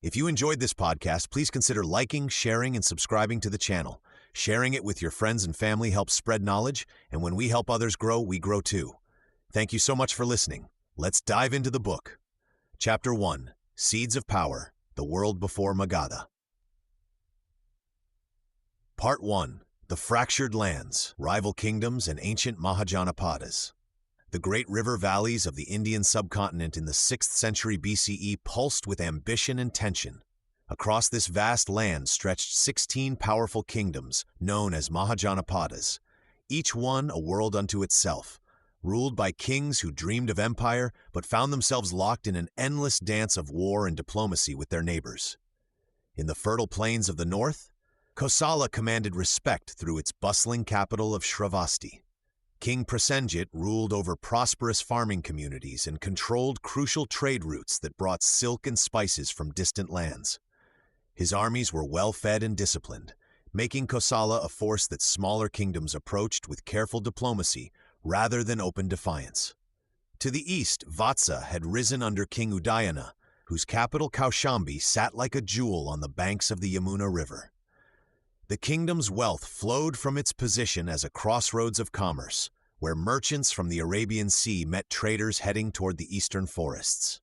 If you enjoyed this podcast, please consider liking, sharing, and subscribing to the channel. Sharing it with your friends and family helps spread knowledge, and when we help others grow, we grow too. Thank you so much for listening. Let's dive into the book. Chapter 1, Seeds of Power, The World Before Magadha. Part 1, The Fractured Lands, Rival Kingdoms, and Ancient Mahajanapadas. The great river valleys of the Indian subcontinent in the 6th century BCE pulsed with ambition and tension. Across this vast land stretched 16 powerful kingdoms, known as Mahajanapadas, each one a world unto itself, ruled by kings who dreamed of empire but found themselves locked in an endless dance of war and diplomacy with their neighbors. In the fertile plains of the north, Kosala commanded respect through its bustling capital of Shravasti. King Prasenjit ruled over prosperous farming communities and controlled crucial trade routes that brought silk and spices from distant lands. His armies were well-fed and disciplined, making Kosala a force that smaller kingdoms approached with careful diplomacy rather than open defiance. To the east, Vatsa had risen under King Udayana, whose capital Kaushambi sat like a jewel on the banks of the Yamuna River. The kingdom's wealth flowed from its position as a crossroads of commerce, where merchants from the Arabian Sea met traders heading toward the eastern forests.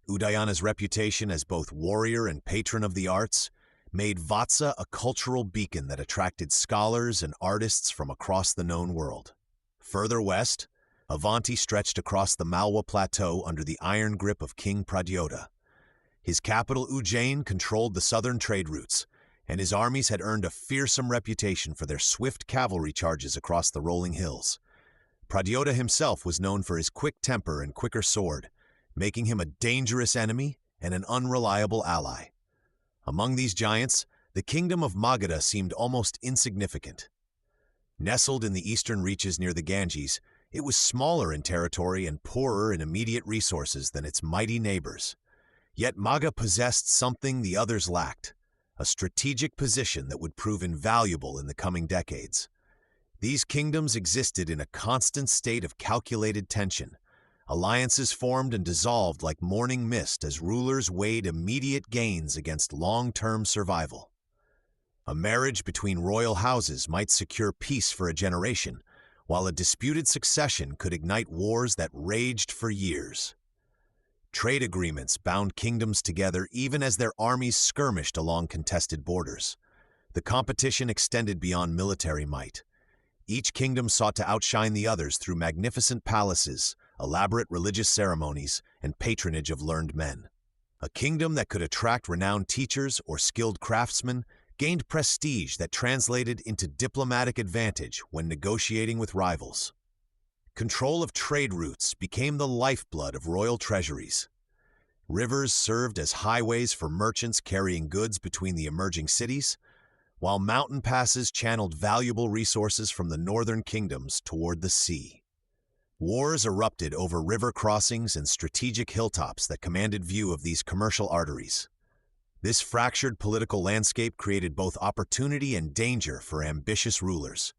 Udayana's reputation as both warrior and patron of the arts made Vatsa a cultural beacon that attracted scholars and artists from across the known world. Further west, Avanti stretched across the Malwa Plateau under the iron grip of King Pradyota. His capital Ujjain controlled the southern trade routes, and his armies had earned a fearsome reputation for their swift cavalry charges across the rolling hills. Pradyota himself was known for his quick temper and quicker sword, making him a dangerous enemy and an unreliable ally. Among these giants, the kingdom of Magadha seemed almost insignificant. Nestled in the eastern reaches near the Ganges, it was smaller in territory and poorer in immediate resources than its mighty neighbors. Yet Maga possessed something the others lacked: a strategic position that would prove invaluable in the coming decades. These kingdoms existed in a constant state of calculated tension. Alliances formed and dissolved like morning mist as rulers weighed immediate gains against long-term survival. A marriage between royal houses might secure peace for a generation, while a disputed succession could ignite wars that raged for years. Trade agreements bound kingdoms together even as their armies skirmished along contested borders. The competition extended beyond military might. Each kingdom sought to outshine the others through magnificent palaces, elaborate religious ceremonies, and patronage of learned men. A kingdom that could attract renowned teachers or skilled craftsmen gained prestige that translated into diplomatic advantage when negotiating with rivals. Control of trade routes became the lifeblood of royal treasuries. Rivers served as highways for merchants carrying goods between the emerging cities, while mountain passes channeled valuable resources from the northern kingdoms toward the sea. Wars erupted over river crossings and strategic hilltops that commanded view of these commercial arteries. This fractured political landscape created both opportunity and danger for ambitious rulers.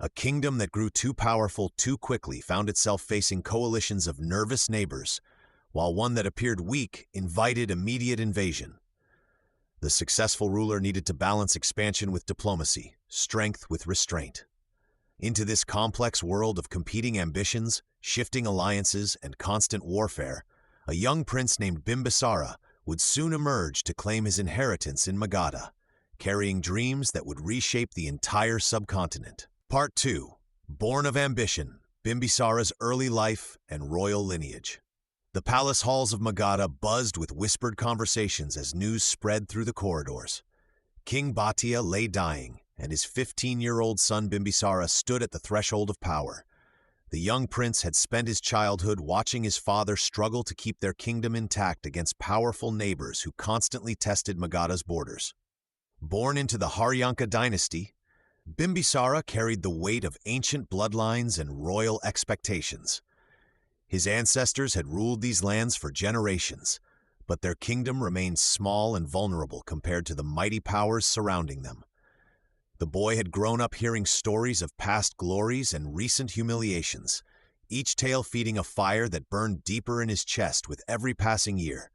A kingdom that grew too powerful too quickly found itself facing coalitions of nervous neighbors, while one that appeared weak invited immediate invasion. The successful ruler needed to balance expansion with diplomacy, strength with restraint. Into this complex world of competing ambitions, shifting alliances, and constant warfare, a young prince named Bimbisara would soon emerge to claim his inheritance in Magadha, carrying dreams that would reshape the entire subcontinent. Part 2. Born of Ambition, Bimbisara's Early Life and Royal Lineage. The palace halls of Magadha buzzed with whispered conversations as news spread through the corridors. King Bhatia lay dying, and his 15-year-old son Bimbisara stood at the threshold of power. The young prince had spent his childhood watching his father struggle to keep their kingdom intact against powerful neighbors who constantly tested Magadha's borders. Born into the Haryanka dynasty, Bimbisara carried the weight of ancient bloodlines and royal expectations. His ancestors had ruled these lands for generations, but their kingdom remained small and vulnerable compared to the mighty powers surrounding them. The boy had grown up hearing stories of past glories and recent humiliations, each tale feeding a fire that burned deeper in his chest with every passing year.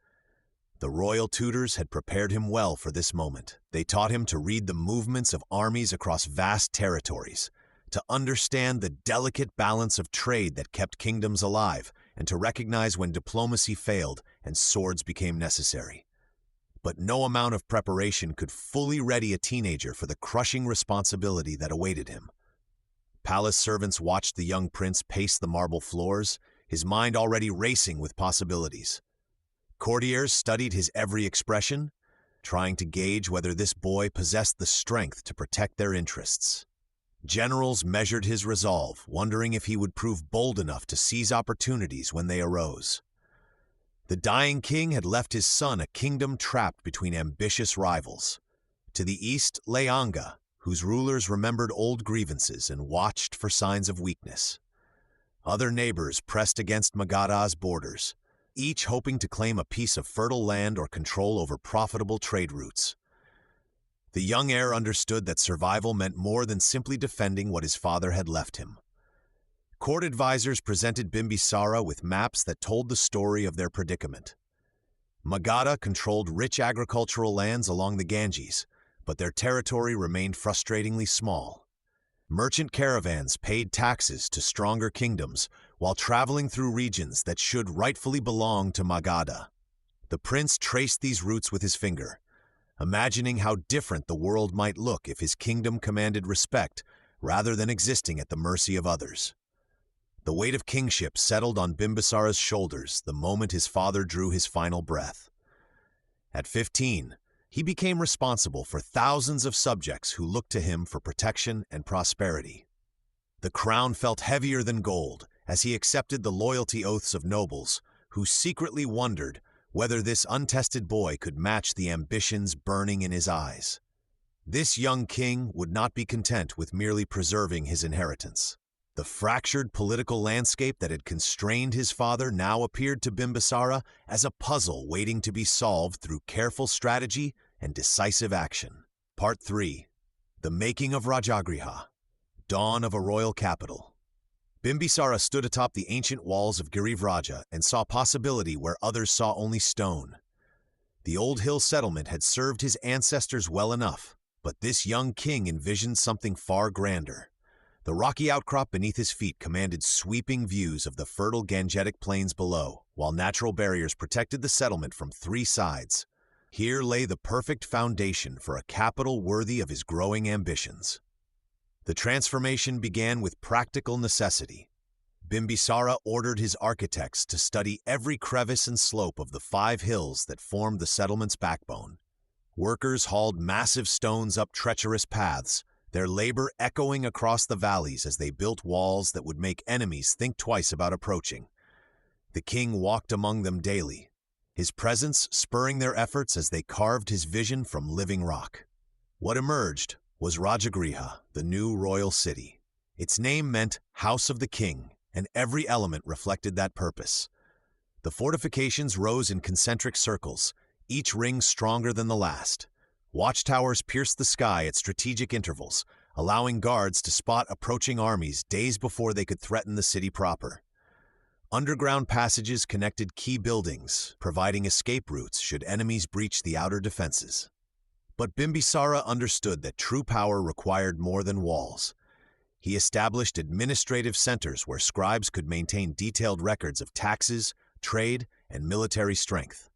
The royal tutors had prepared him well for this moment. They taught him to read the movements of armies across vast territories, to understand the delicate balance of trade that kept kingdoms alive, and to recognize when diplomacy failed and swords became necessary. But no amount of preparation could fully ready a teenager for the crushing responsibility that awaited him. Palace servants watched the young prince pace the marble floors, his mind already racing with possibilities. Courtiers studied his every expression, trying to gauge whether this boy possessed the strength to protect their interests. Generals measured his resolve, wondering if he would prove bold enough to seize opportunities when they arose. The dying king had left his son a kingdom trapped between ambitious rivals. To the east lay Anga, whose rulers remembered old grievances and watched for signs of weakness. Other neighbors pressed against Magadha's borders, each hoping to claim a piece of fertile land or control over profitable trade routes. The young heir understood that survival meant more than simply defending what his father had left him. Court advisors presented Bimbisara with maps that told the story of their predicament. Magadha controlled rich agricultural lands along the Ganges, but their territory remained frustratingly small. Merchant caravans paid taxes to stronger kingdoms while traveling through regions that should rightfully belong to Magadha. The prince traced these routes with his finger, imagining how different the world might look if his kingdom commanded respect rather than existing at the mercy of others. The weight of kingship settled on Bimbisara's shoulders the moment his father drew his final breath. At 15, he became responsible for thousands of subjects who looked to him for protection and prosperity. The crown felt heavier than gold as he accepted the loyalty oaths of nobles who secretly wondered whether this untested boy could match the ambitions burning in his eyes. This young king would not be content with merely preserving his inheritance. The fractured political landscape that had constrained his father now appeared to Bimbisara as a puzzle waiting to be solved through careful strategy and decisive action. Part 3. The Making of Rajagriha. Dawn of a Royal Capital. Bimbisara stood atop the ancient walls of Girivraja and saw possibility where others saw only stone. The old hill settlement had served his ancestors well enough, but this young king envisioned something far grander. The rocky outcrop beneath his feet commanded sweeping views of the fertile Gangetic plains below, while natural barriers protected the settlement from three sides. Here lay the perfect foundation for a capital worthy of his growing ambitions. The transformation began with practical necessity. Bimbisara ordered his architects to study every crevice and slope of the 5 hills that formed the settlement's backbone. Workers hauled massive stones up treacherous paths, their labor echoing across the valleys as they built walls that would make enemies think twice about approaching. The king walked among them daily, his presence spurring their efforts as they carved his vision from living rock. What emerged was Rajagriha, the new royal city. Its name meant House of the King, and every element reflected that purpose. The fortifications rose in concentric circles, each ring stronger than the last. Watchtowers pierced the sky at strategic intervals, allowing guards to spot approaching armies days before they could threaten the city proper. Underground passages connected key buildings, providing escape routes should enemies breach the outer defenses. But Bimbisara understood that true power required more than walls. He established administrative centers where scribes could maintain detailed records of taxes, trade, and military strength.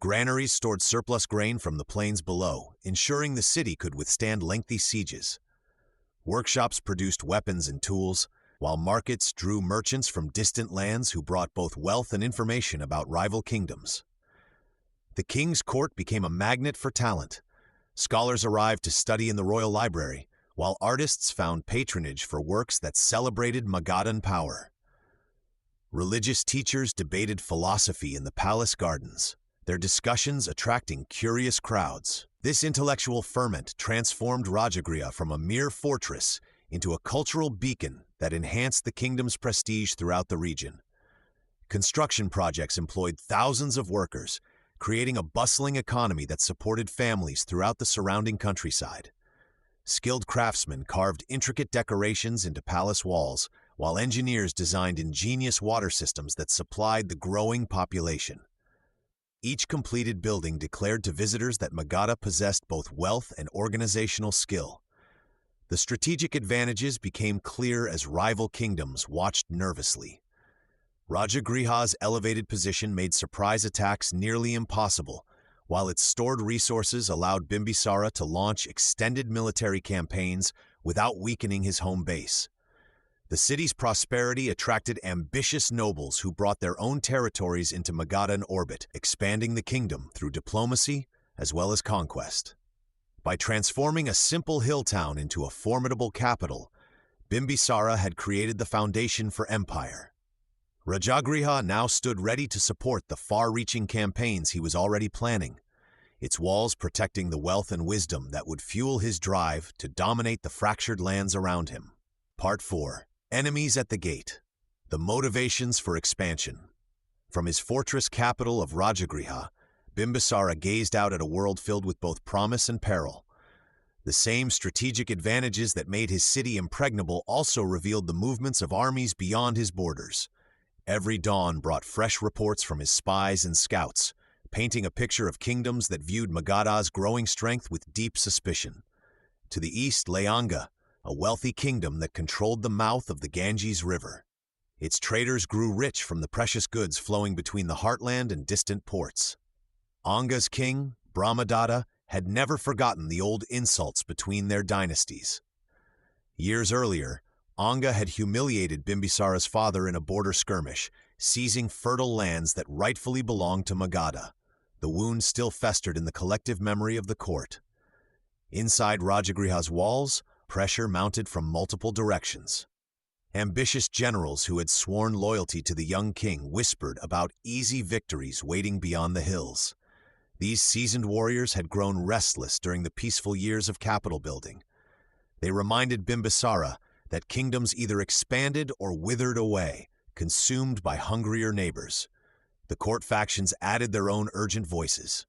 Granaries stored surplus grain from the plains below, ensuring the city could withstand lengthy sieges. Workshops produced weapons and tools, while markets drew merchants from distant lands who brought both wealth and information about rival kingdoms. The king's court became a magnet for talent. Scholars arrived to study in the royal library, while artists found patronage for works that celebrated Magadhan power. Religious teachers debated philosophy in the palace gardens, their discussions attracting curious crowds. This intellectual ferment transformed Rajagriha from a mere fortress into a cultural beacon that enhanced the kingdom's prestige throughout the region. Construction projects employed thousands of workers, creating a bustling economy that supported families throughout the surrounding countryside. Skilled craftsmen carved intricate decorations into palace walls, while engineers designed ingenious water systems that supplied the growing population. Each completed building declared to visitors that Magadha possessed both wealth and organizational skill. The strategic advantages became clear as rival kingdoms watched nervously. Rajagriha's elevated position made surprise attacks nearly impossible, while its stored resources allowed Bimbisara to launch extended military campaigns without weakening his home base. The city's prosperity attracted ambitious nobles who brought their own territories into Magadhan orbit, expanding the kingdom through diplomacy as well as conquest. By transforming a simple hill town into a formidable capital, Bimbisara had created the foundation for empire. Rajagriha now stood ready to support the far-reaching campaigns he was already planning, its walls protecting the wealth and wisdom that would fuel his drive to dominate the fractured lands around him. Part 4. Enemies at the Gate. The motivations for expansion. From his fortress capital of Rajagriha, Bimbisara gazed out at a world filled with both promise and peril. The same strategic advantages that made his city impregnable also revealed the movements of armies beyond his borders. Every dawn brought fresh reports from his spies and scouts, painting a picture of kingdoms that viewed Magadha's growing strength with deep suspicion. To the east lay Anga, a wealthy kingdom that controlled the mouth of the Ganges River. Its traders grew rich from the precious goods flowing between the heartland and distant ports. Anga's king, Brahmadatta, had never forgotten the old insults between their dynasties. Years earlier, Anga had humiliated Bimbisara's father in a border skirmish, seizing fertile lands that rightfully belonged to Magadha. The wound still festered in the collective memory of the court. Inside Rajagriha's walls, pressure mounted from multiple directions. Ambitious generals who had sworn loyalty to the young king whispered about easy victories waiting beyond the hills. These seasoned warriors had grown restless during the peaceful years of capital building. They reminded Bimbisara that kingdoms either expanded or withered away, consumed by hungrier neighbors. The court factions added their own urgent voices.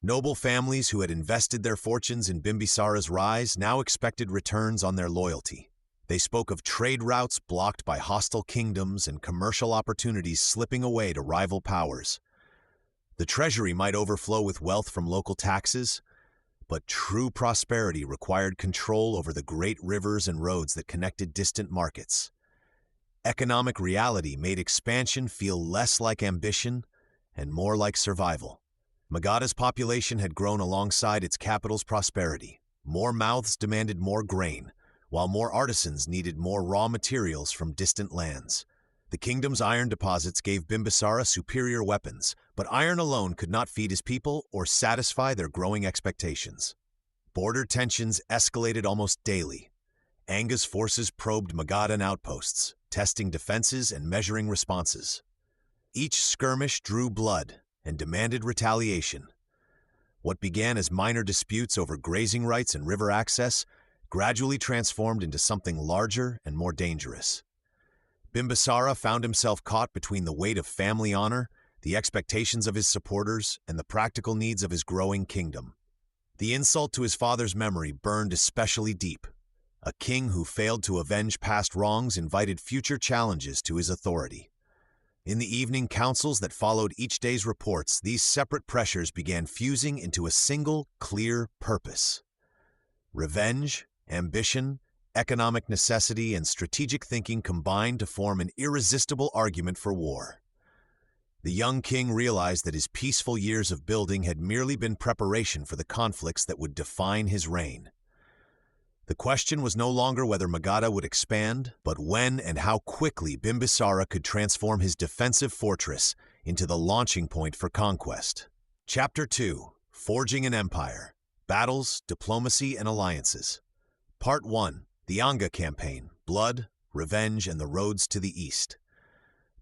Noble families who had invested their fortunes in Bimbisara's rise now expected returns on their loyalty. They spoke of trade routes blocked by hostile kingdoms and commercial opportunities slipping away to rival powers. The treasury might overflow with wealth from local taxes, but true prosperity required control over the great rivers and roads that connected distant markets. Economic reality made expansion feel less like ambition and more like survival. Magadha's population had grown alongside its capital's prosperity. More mouths demanded more grain, while more artisans needed more raw materials from distant lands. The kingdom's iron deposits gave Bimbisara superior weapons, but iron alone could not feed his people or satisfy their growing expectations. Border tensions escalated almost daily. Anga's forces probed Magadhan outposts, testing defenses and measuring responses. Each skirmish drew blood and demanded retaliation. What began as minor disputes over grazing rights and river access gradually transformed into something larger and more dangerous. Bimbisara found himself caught between the weight of family honor, the expectations of his supporters, and the practical needs of his growing kingdom. The insult to his father's memory burned especially deep. A king who failed to avenge past wrongs invited future challenges to his authority. In the evening councils that followed each day's reports, these separate pressures began fusing into a single, clear purpose. Revenge, ambition, economic necessity, and strategic thinking combined to form an irresistible argument for war. The young king realized that his peaceful years of building had merely been preparation for the conflicts that would define his reign. The question was no longer whether Magadha would expand, but when and how quickly Bimbisara could transform his defensive fortress into the launching point for conquest. Chapter 2. Forging an Empire. Battles, Diplomacy, and Alliances. Part 1. The Anga Campaign, Blood, Revenge, and the Roads to the East.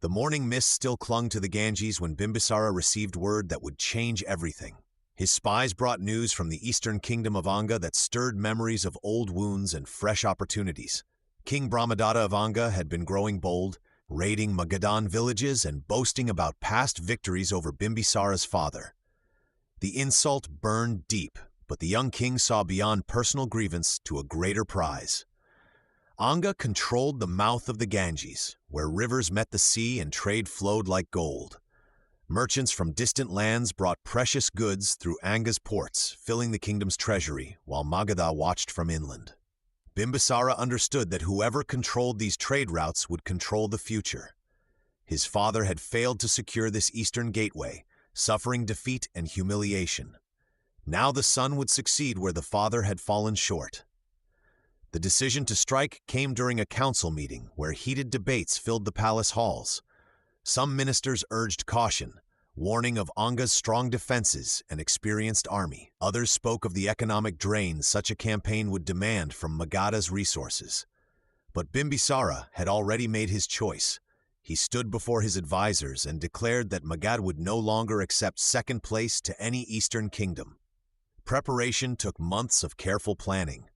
The morning mist still clung to the Ganges when Bimbisara received word that would change everything. His spies brought news from the eastern kingdom of Anga that stirred memories of old wounds and fresh opportunities. King Brahmadatta of Anga had been growing bold, raiding Magadhan villages and boasting about past victories over Bimbisara's father. The insult burned deep, but the young king saw beyond personal grievance to a greater prize. Anga controlled the mouth of the Ganges, where rivers met the sea and trade flowed like gold. Merchants from distant lands brought precious goods through Anga's ports, filling the kingdom's treasury, while Magadha watched from inland. Bimbisara understood that whoever controlled these trade routes would control the future. His father had failed to secure this eastern gateway, suffering defeat and humiliation. Now the son would succeed where the father had fallen short. The decision to strike came during a council meeting where heated debates filled the palace halls. Some ministers urged caution, warning of Anga's strong defenses and experienced army. Others spoke of the economic drain such a campaign would demand from Magadha's resources. But Bimbisara had already made his choice. He stood before his advisors and declared that Magadha would no longer accept second place to any eastern kingdom. Preparation took months of careful planning.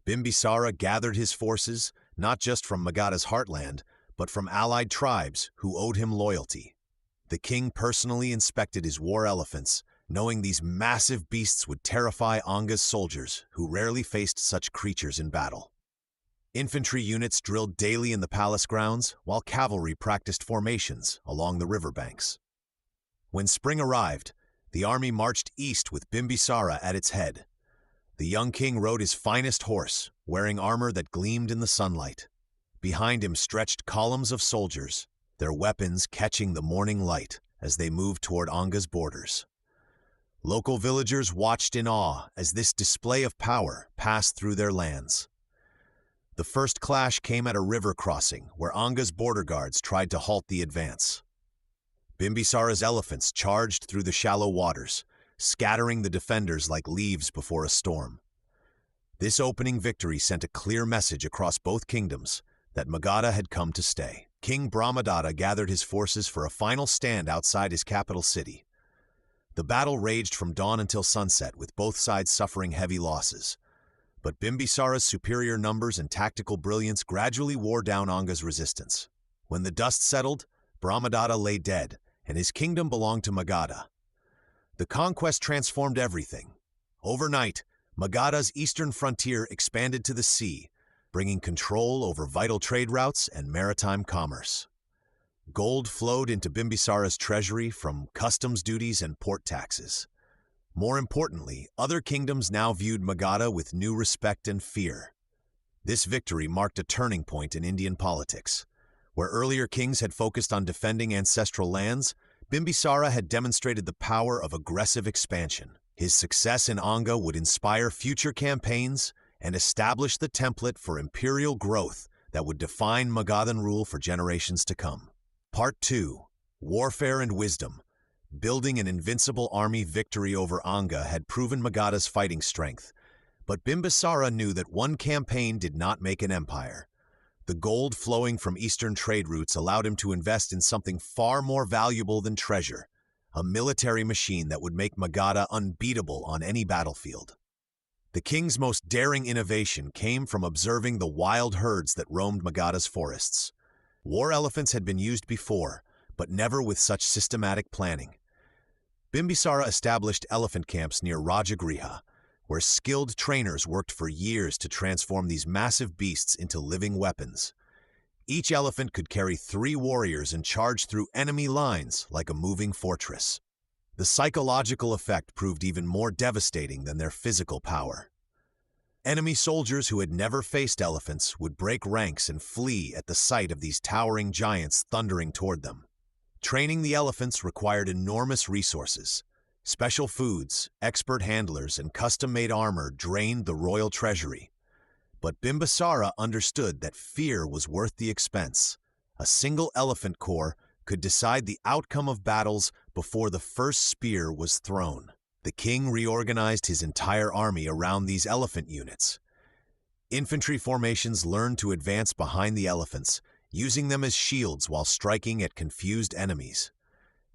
Bimbisara gathered his forces, not just from Magadha's heartland, but from allied tribes who owed him loyalty. The king personally inspected his war elephants, knowing these massive beasts would terrify Anga's soldiers, who rarely faced such creatures in battle. Infantry units drilled daily in the palace grounds, while cavalry practiced formations along the riverbanks. When spring arrived, the army marched east with Bimbisara at its head. The young king rode his finest horse, wearing armor that gleamed in the sunlight. Behind him stretched columns of soldiers, their weapons catching the morning light as they moved toward Anga's borders. Local villagers watched in awe as this display of power passed through their lands. The first clash came at a river crossing where Anga's border guards tried to halt the advance. Bimbisara's elephants charged through the shallow waters, scattering the defenders like leaves before a storm. This opening victory sent a clear message across both kingdoms that Magadha had come to stay. King Brahmadatta gathered his forces for a final stand outside his capital city. The battle raged from dawn until sunset, with both sides suffering heavy losses. But Bimbisara's superior numbers and tactical brilliance gradually wore down Anga's resistance. When the dust settled, Brahmadatta lay dead, and his kingdom belonged to Magadha. The conquest transformed everything. Overnight, Magadha's eastern frontier expanded to the sea, bringing control over vital trade routes and maritime commerce. Gold flowed into Bimbisara's treasury from customs duties and port taxes. More importantly, other kingdoms now viewed Magadha with new respect and fear. This victory marked a turning point in Indian politics. Where earlier kings had focused on defending ancestral lands, Bimbisara had demonstrated the power of aggressive expansion. His success in Anga would inspire future campaigns and establish the template for imperial growth that would define Magadhan rule for generations to come. Part 2. Warfare and Wisdom. Building an invincible army. Victory over Anga had proven Magadha's fighting strength, but Bimbisara knew that one campaign did not make an empire. The gold flowing from eastern trade routes allowed him to invest in something far more valuable than treasure, a military machine that would make Magadha unbeatable on any battlefield. The king's most daring innovation came from observing the wild herds that roamed Magadha's forests. War elephants had been used before, but never with such systematic planning. Bimbisara established elephant camps near Rajagriha, where skilled trainers worked for years to transform these massive beasts into living weapons. Each elephant could carry 3 warriors and charge through enemy lines like a moving fortress. The psychological effect proved even more devastating than their physical power. Enemy soldiers who had never faced elephants would break ranks and flee at the sight of these towering giants thundering toward them. Training the elephants required enormous resources. Special foods, expert handlers, and custom-made armor drained the royal treasury. But Bimbisara understood that fear was worth the expense. A single elephant corps could decide the outcome of battles before the first spear was thrown. The king reorganized his entire army around these elephant units. Infantry formations learned to advance behind the elephants, using them as shields while striking at confused enemies.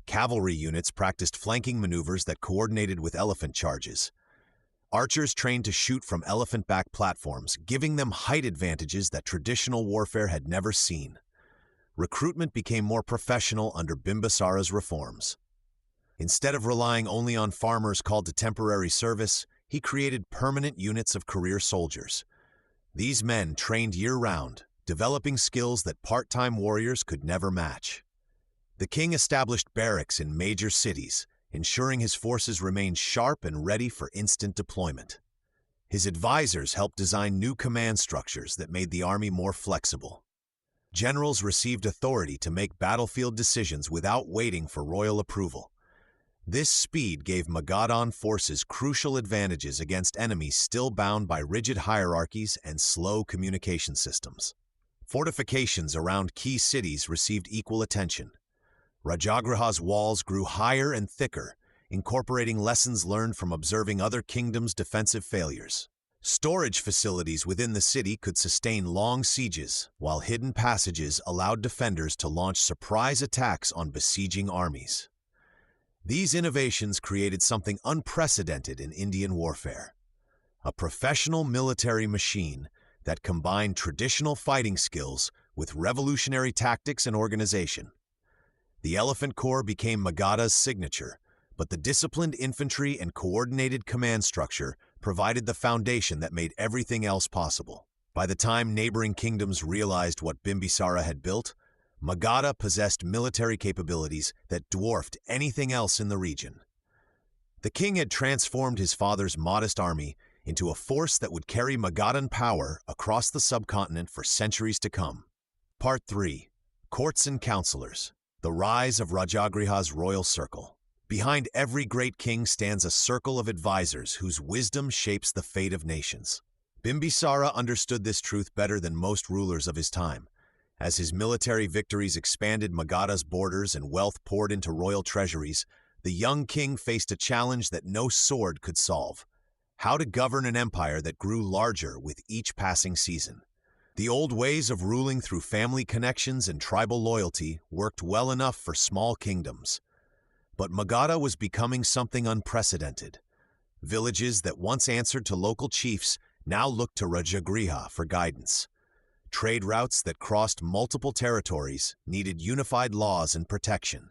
Cavalry units practiced flanking maneuvers that coordinated with elephant charges. Archers trained to shoot from elephant-back platforms, giving them height advantages that traditional warfare had never seen. Recruitment became more professional under Bimbisara's reforms. Instead of relying only on farmers called to temporary service, he created permanent units of career soldiers. These men trained year-round, developing skills that part-time warriors could never match. The king established barracks in major cities, ensuring his forces remained sharp and ready for instant deployment. His advisors helped design new command structures that made the army more flexible. Generals received authority to make battlefield decisions without waiting for royal approval. This speed gave Magadhan forces crucial advantages against enemies still bound by rigid hierarchies and slow communication systems. Fortifications around key cities received equal attention. Rajagriha's walls grew higher and thicker, incorporating lessons learned from observing other kingdoms' defensive failures. Storage facilities within the city could sustain long sieges, while hidden passages allowed defenders to launch surprise attacks on besieging armies. These innovations created something unprecedented in Indian warfare: a professional military machine that combined traditional fighting skills with revolutionary tactics and organization. The Elephant Corps became Magadha's signature, but the disciplined infantry and coordinated command structure provided the foundation that made everything else possible. By the time neighboring kingdoms realized what Bimbisara had built, Magadha possessed military capabilities that dwarfed anything else in the region. The king had transformed his father's modest army into a force that would carry Magadhan power across the subcontinent for centuries to come. Part 3. Courts and Counselors. The Rise of Rajagriha's Royal Circle. Behind every great king stands a circle of advisors whose wisdom shapes the fate of nations. Bimbisara understood this truth better than most rulers of his time. As his military victories expanded Magadha's borders and wealth poured into royal treasuries, the young king faced a challenge that no sword could solve: how to govern an empire that grew larger with each passing season. The old ways of ruling through family connections and tribal loyalty worked well enough for small kingdoms. But Magadha was becoming something unprecedented. Villages that once answered to local chiefs now looked to Rajagriha for guidance. Trade routes that crossed multiple territories needed unified laws and protection.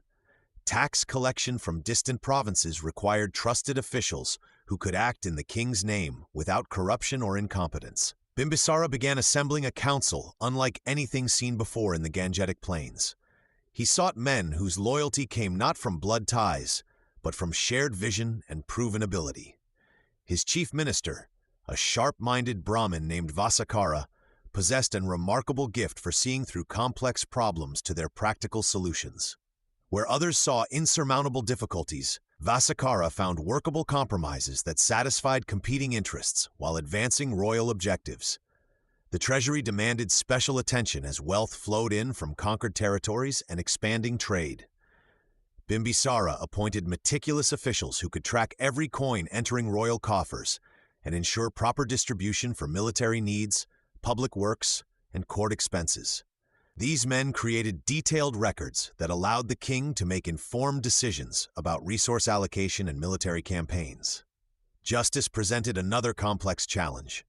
Tax collection from distant provinces required trusted officials who could act in the king's name without corruption or incompetence. Bimbisara began assembling a council unlike anything seen before in the Gangetic Plains. He sought men whose loyalty came not from blood ties, but from shared vision and proven ability. His chief minister, a sharp-minded Brahmin named Vasakara, possessed a remarkable gift for seeing through complex problems to their practical solutions. Where others saw insurmountable difficulties, Vasakara found workable compromises that satisfied competing interests while advancing royal objectives. The treasury demanded special attention as wealth flowed in from conquered territories and expanding trade. Bimbisara appointed meticulous officials who could track every coin entering royal coffers and ensure proper distribution for military needs, public works, and court expenses. These men created detailed records that allowed the king to make informed decisions about resource allocation and military campaigns. Justice presented another complex challenge.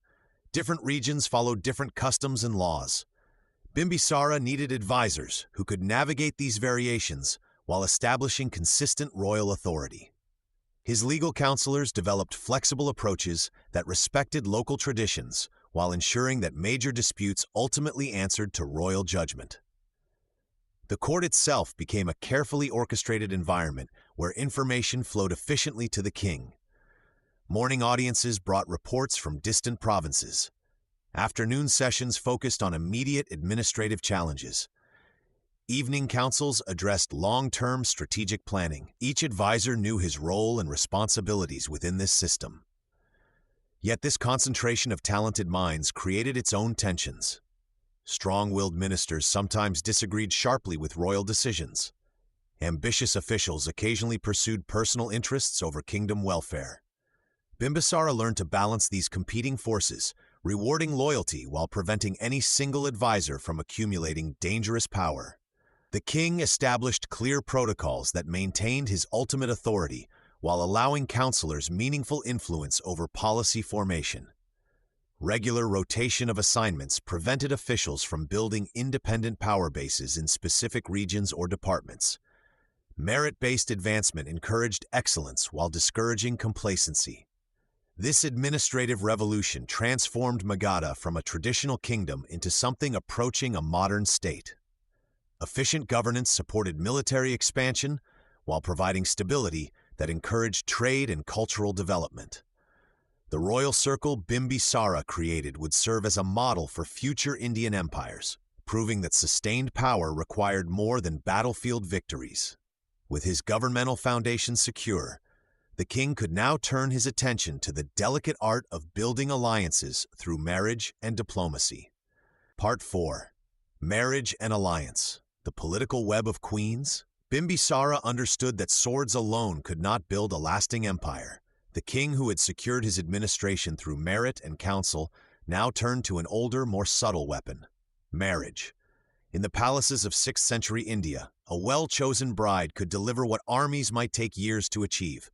Different regions followed different customs and laws. Bimbisara needed advisors who could navigate these variations while establishing consistent royal authority. His legal counselors developed flexible approaches that respected local traditions while ensuring that major disputes ultimately answered to royal judgment. The court itself became a carefully orchestrated environment where information flowed efficiently to the king. Morning audiences brought reports from distant provinces. Afternoon sessions focused on immediate administrative challenges. Evening councils addressed long-term strategic planning. Each advisor knew his role and responsibilities within this system. Yet this concentration of talented minds created its own tensions. Strong-willed ministers sometimes disagreed sharply with royal decisions. Ambitious officials occasionally pursued personal interests over kingdom welfare. Bimbisara learned to balance these competing forces, rewarding loyalty while preventing any single advisor from accumulating dangerous power. The king established clear protocols that maintained his ultimate authority while allowing counselors meaningful influence over policy formation. Regular rotation of assignments prevented officials from building independent power bases in specific regions or departments. Merit-based advancement encouraged excellence while discouraging complacency. This administrative revolution transformed Magadha from a traditional kingdom into something approaching a modern state. Efficient governance supported military expansion while providing stability that encouraged trade and cultural development. The royal circle Bimbisara created would serve as a model for future Indian empires, proving that sustained power required more than battlefield victories. With his governmental foundation secure, the king could now turn his attention to the delicate art of building alliances through marriage and diplomacy. Part 4. Marriage and Alliance. The political web of queens. Bimbisara understood that swords alone could not build a lasting empire. The king, who had secured his administration through merit and counsel, now turned to an older, more subtle weapon: marriage. In the palaces of 6th century India, a well-chosen bride could deliver what armies might take years to achieve.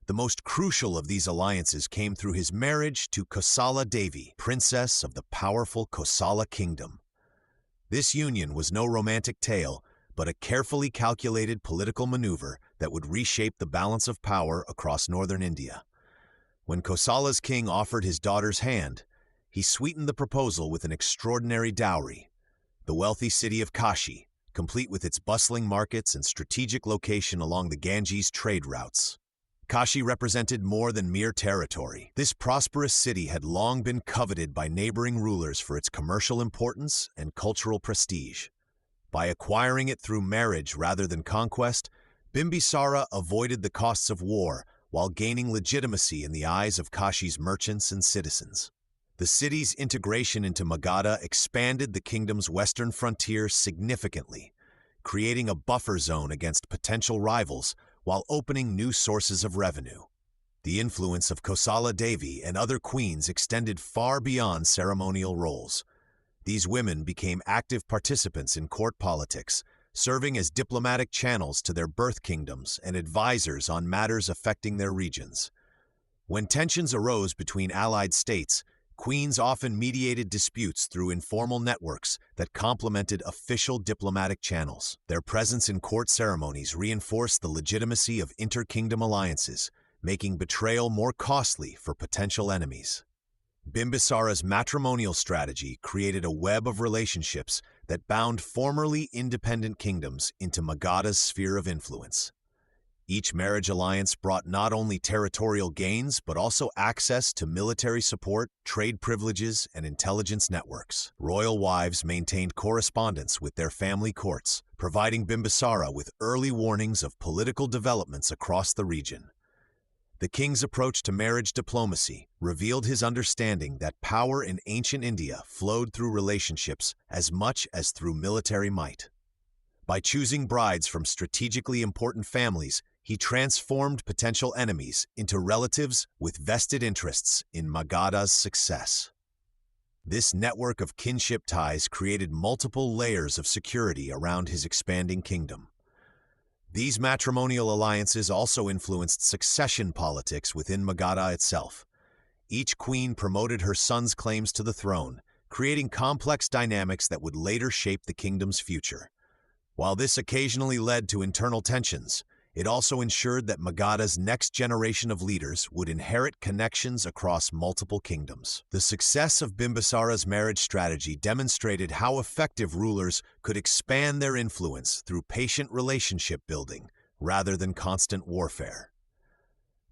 The most crucial of these alliances came through his marriage to Kosala Devi, princess of the powerful Kosala kingdom. This union was no romantic tale, but a carefully calculated political maneuver that would reshape the balance of power across northern India. When Kosala's king offered his daughter's hand, he sweetened the proposal with an extraordinary dowry: the wealthy city of Kashi, complete with its bustling markets and strategic location along the Ganges trade routes. Kashi represented more than mere territory. This prosperous city had long been coveted by neighboring rulers for its commercial importance and cultural prestige. By acquiring it through marriage rather than conquest, Bimbisara avoided the costs of war while gaining legitimacy in the eyes of Kashi's merchants and citizens. The city's integration into Magadha expanded the kingdom's western frontier significantly, creating a buffer zone against potential rivals while opening new sources of revenue. The influence of Kosala Devi and other queens extended far beyond ceremonial roles. These women became active participants in court politics, serving as diplomatic channels to their birth kingdoms and advisors on matters affecting their regions. When tensions arose between allied states, queens often mediated disputes through informal networks that complemented official diplomatic channels. Their presence in court ceremonies reinforced the legitimacy of inter-kingdom alliances, making betrayal more costly for potential enemies. Bimbisara's matrimonial strategy created a web of relationships that bound formerly independent kingdoms into Magadha's sphere of influence. Each marriage alliance brought not only territorial gains, but also access to military support, trade privileges, and intelligence networks. Royal wives maintained correspondence with their family courts, providing Bimbisara with early warnings of political developments across the region. The king's approach to marriage diplomacy revealed his understanding that power in ancient India flowed through relationships as much as through military might. By choosing brides from strategically important families, he transformed potential enemies into relatives with vested interests in Magadha's success. This network of kinship ties created multiple layers of security around his expanding kingdom. These matrimonial alliances also influenced succession politics within Magadha itself. Each queen promoted her son's claims to the throne, creating complex dynamics that would later shape the kingdom's future. While this occasionally led to internal tensions, it also ensured that Magadha's next generation of leaders would inherit connections across multiple kingdoms. The success of Bimbisara's marriage strategy demonstrated how effective rulers could expand their influence through patient relationship building rather than constant warfare.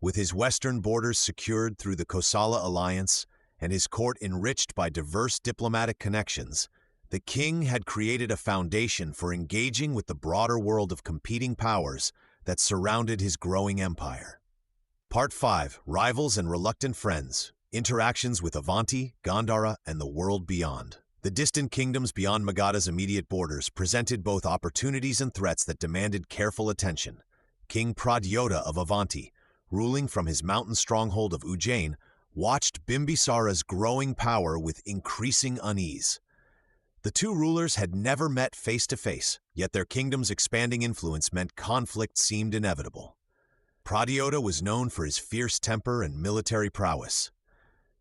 With his western borders secured through the Kosala alliance and his court enriched by diverse diplomatic connections, the king had created a foundation for engaging with the broader world of competing powers that surrounded his growing empire. Part 5. Rivals and Reluctant Friends. Interactions with Avanti, Gandhara, and the world beyond. The distant kingdoms beyond Magadha's immediate borders presented both opportunities and threats that demanded careful attention. King Pradyota of Avanti, ruling from his mountain stronghold of Ujjain, watched Bimbisara's growing power with increasing unease. The two rulers had never met face-to-face, yet their kingdom's expanding influence meant conflict seemed inevitable. Pradyota was known for his fierce temper and military prowess.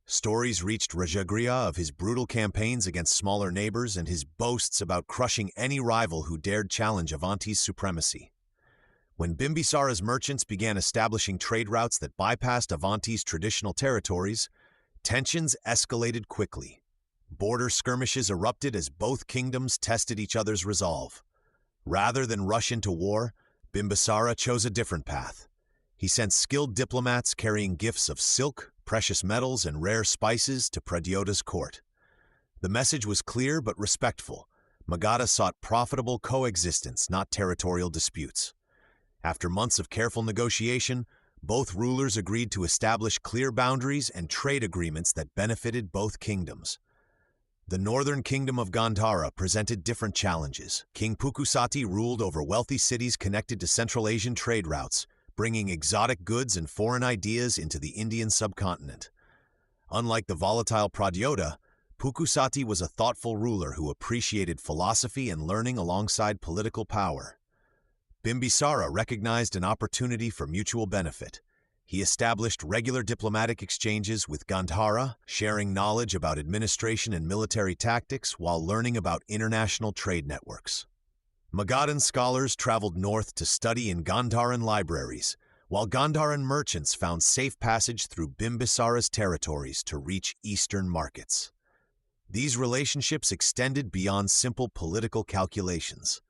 Stories reached Rajagriha of his brutal campaigns against smaller neighbors and his boasts about crushing any rival who dared challenge Avanti's supremacy. When Bimbisara's merchants began establishing trade routes that bypassed Avanti's traditional territories, tensions escalated quickly. Border skirmishes erupted as both kingdoms tested each other's resolve. Rather than rush into war, Bimbisara chose a different path. He sent skilled diplomats carrying gifts of silk, precious metals, and rare spices to Pradyota's court. The message was clear but respectful. Magadha sought profitable coexistence, not territorial disputes. After months of careful negotiation, both rulers agreed to establish clear boundaries and trade agreements that benefited both kingdoms. The northern kingdom of Gandhara presented different challenges. King Pukusati ruled over wealthy cities connected to Central Asian trade routes, bringing exotic goods and foreign ideas into the Indian subcontinent. Unlike the volatile Pradyota, Pukusati was a thoughtful ruler who appreciated philosophy and learning alongside political power. Bimbisara recognized an opportunity for mutual benefit. He established regular diplomatic exchanges with Gandhara, sharing knowledge about administration and military tactics while learning about international trade networks. Magadhan scholars traveled north to study in Gandharan libraries, while Gandharan merchants found safe passage through Bimbisara's territories to reach eastern markets. These relationships extended beyond simple political calculations.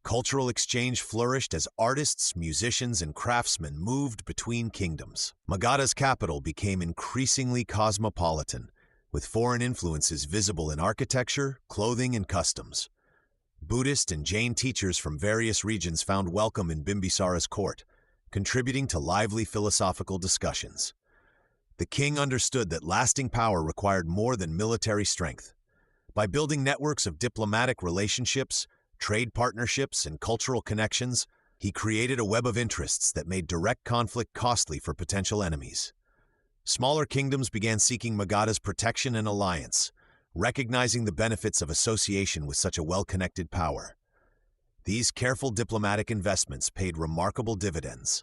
Cultural exchange flourished as artists, musicians, and craftsmen moved between kingdoms. Magadha's capital became increasingly cosmopolitan, with foreign influences visible in architecture, clothing, and customs. Buddhist and Jain teachers from various regions found welcome in Bimbisara's court, contributing to lively philosophical discussions. The king understood that lasting power required more than military strength. By building networks of diplomatic relationships, trade partnerships, and cultural connections, he created a web of interests that made direct conflict costly for potential enemies. Smaller kingdoms began seeking Magadha's protection and alliance, recognizing the benefits of association with such a well-connected power. These careful diplomatic investments paid remarkable dividends.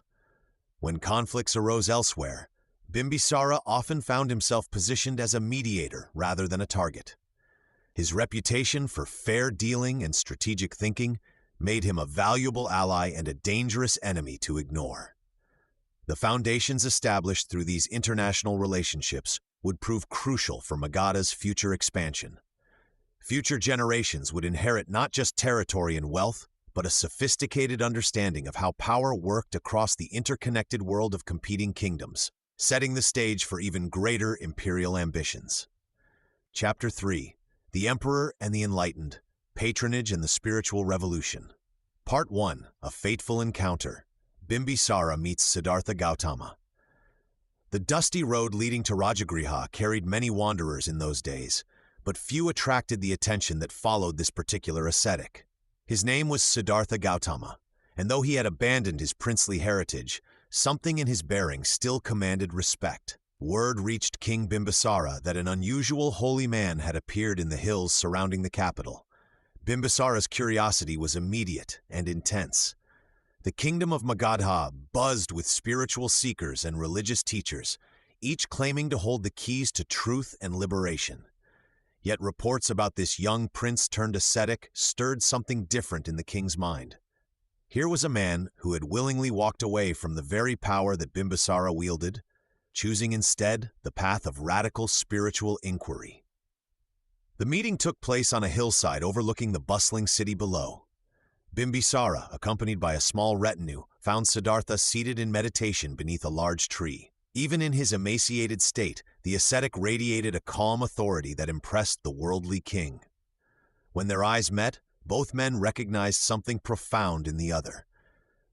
When conflicts arose elsewhere, Bimbisara often found himself positioned as a mediator rather than a target. His reputation for fair dealing and strategic thinking made him a valuable ally and a dangerous enemy to ignore. The foundations established through these international relationships would prove crucial for Magadha's future expansion. Future generations would inherit not just territory and wealth, but a sophisticated understanding of how power worked across the interconnected world of competing kingdoms, setting the stage for even greater imperial ambitions. Chapter 3: The Emperor and the Enlightened, Patronage and the Spiritual Revolution. Part 1: A Fateful Encounter. Bimbisara meets Siddhartha Gautama. The dusty road leading to Rajagriha carried many wanderers in those days, but few attracted the attention that followed this particular ascetic. His name was Siddhartha Gautama, and though he had abandoned his princely heritage, something in his bearing still commanded respect. Word reached King Bimbisara that an unusual holy man had appeared in the hills surrounding the capital. Bimbisara's curiosity was immediate and intense. The kingdom of Magadha buzzed with spiritual seekers and religious teachers, each claiming to hold the keys to truth and liberation. Yet reports about this young prince-turned-ascetic stirred something different in the king's mind. Here was a man who had willingly walked away from the very power that Bimbisara wielded, choosing instead the path of radical spiritual inquiry. The meeting took place on a hillside overlooking the bustling city below. Bimbisara, accompanied by a small retinue, found Siddhartha seated in meditation beneath a large tree. Even in his emaciated state, the ascetic radiated a calm authority that impressed the worldly king. When their eyes met, both men recognized something profound in the other.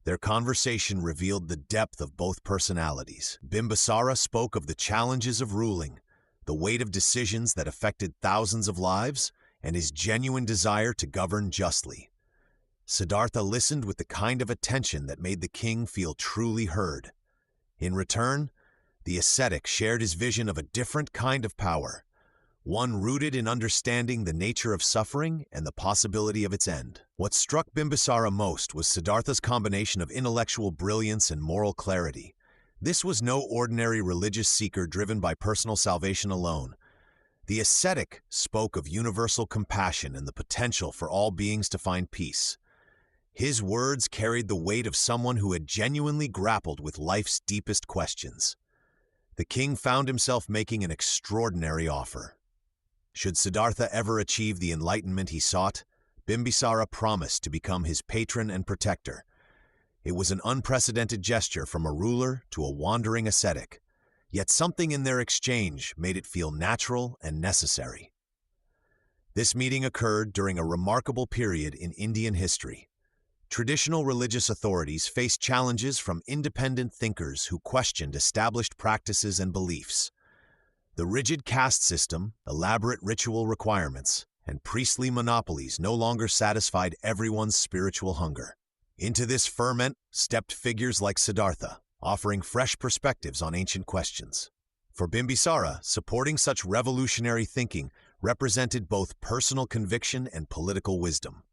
Their conversation revealed the depth of both personalities. Bimbisara spoke of the challenges of ruling, the weight of decisions that affected thousands of lives, and his genuine desire to govern justly. Siddhartha listened with the kind of attention that made the king feel truly heard. In return, the ascetic shared his vision of a different kind of power, one rooted in understanding the nature of suffering and the possibility of its end. What struck Bimbisara most was Siddhartha's combination of intellectual brilliance and moral clarity. This was no ordinary religious seeker driven by personal salvation alone. The ascetic spoke of universal compassion and the potential for all beings to find peace. His words carried the weight of someone who had genuinely grappled with life's deepest questions. The king found himself making an extraordinary offer. Should Siddhartha ever achieve the enlightenment he sought, Bimbisara promised to become his patron and protector. It was an unprecedented gesture from a ruler to a wandering ascetic, yet something in their exchange made it feel natural and necessary. This meeting occurred during a remarkable period in Indian history. Traditional religious authorities faced challenges from independent thinkers who questioned established practices and beliefs. The rigid caste system, elaborate ritual requirements, and priestly monopolies no longer satisfied everyone's spiritual hunger. Into this ferment stepped figures like Siddhartha, offering fresh perspectives on ancient questions. For Bimbisara, supporting such revolutionary thinking represented both personal conviction and political wisdom.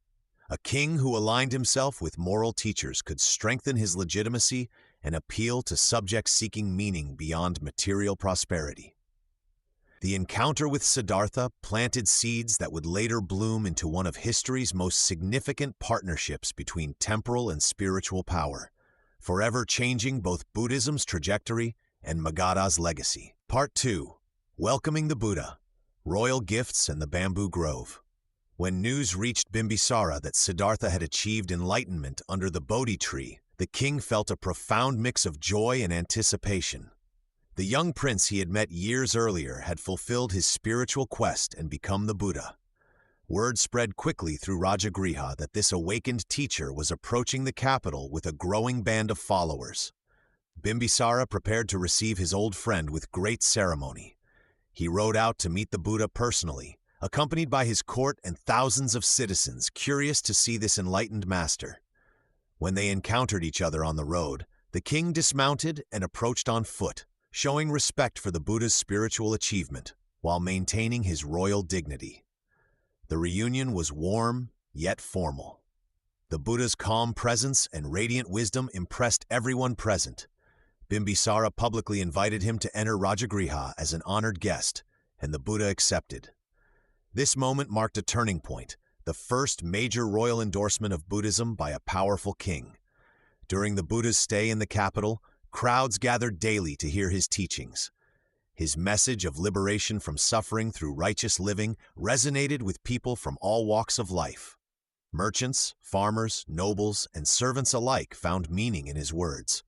A king who aligned himself with moral teachers could strengthen his legitimacy and appeal to subjects seeking meaning beyond material prosperity. The encounter with Siddhartha planted seeds that would later bloom into one of history's most significant partnerships between temporal and spiritual power, forever changing both Buddhism's trajectory and Magadha's legacy. Part 2. Welcoming the Buddha, Royal Gifts and the Bamboo Grove. When news reached Bimbisara that Siddhartha had achieved enlightenment under the Bodhi tree, the king felt a profound mix of joy and anticipation. The young prince he had met years earlier had fulfilled his spiritual quest and become the Buddha. Word spread quickly through Rajagriha that this awakened teacher was approaching the capital with a growing band of followers. Bimbisara prepared to receive his old friend with great ceremony. He rode out to meet the Buddha personally, accompanied by his court and thousands of citizens curious to see this enlightened master. When they encountered each other on the road, the king dismounted and approached on foot, showing respect for the Buddha's spiritual achievement while maintaining his royal dignity. The reunion was warm, yet formal. The Buddha's calm presence and radiant wisdom impressed everyone present. Bimbisara publicly invited him to enter Rajagriha as an honored guest, and the Buddha accepted. This moment marked a turning point, the first major royal endorsement of Buddhism by a powerful king. During the Buddha's stay in the capital, crowds gathered daily to hear his teachings. His message of liberation from suffering through righteous living resonated with people from all walks of life. Merchants, farmers, nobles, and servants alike found meaning in his words.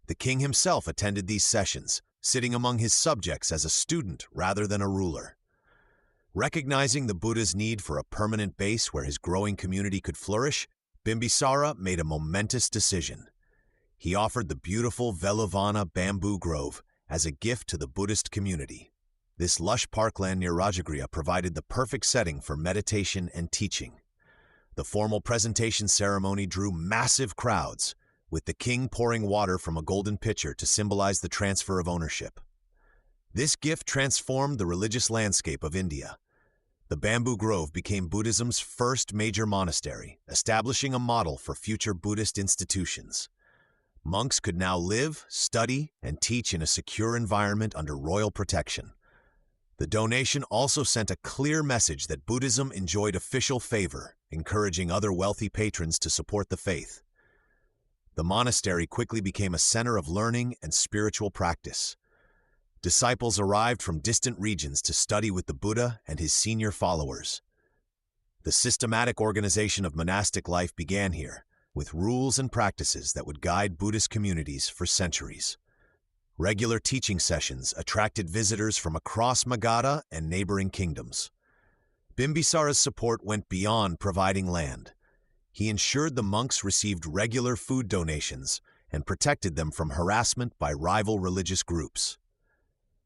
The king himself attended these sessions, sitting among his subjects as a student rather than a ruler. Recognizing the Buddha's need for a permanent base where his growing community could flourish, Bimbisara made a momentous decision. He offered the beautiful Veluvana bamboo grove as a gift to the Buddhist community. This lush parkland near Rajagriha provided the perfect setting for meditation and teaching. The formal presentation ceremony drew massive crowds, with the king pouring water from a golden pitcher to symbolize the transfer of ownership. This gift transformed the religious landscape of India. The bamboo grove became Buddhism's first major monastery, establishing a model for future Buddhist institutions. Monks could now live, study, and teach in a secure environment under royal protection. The donation also sent a clear message that Buddhism enjoyed official favor, encouraging other wealthy patrons to support the faith. The monastery quickly became a center of learning and spiritual practice. Disciples arrived from distant regions to study with the Buddha and his senior followers. The systematic organization of monastic life began here, with rules and practices that would guide Buddhist communities for centuries. Regular teaching sessions attracted visitors from across Magadha and neighboring kingdoms. Bimbisara's support went beyond providing land. He ensured the monks received regular food donations and protected them from harassment by rival religious groups.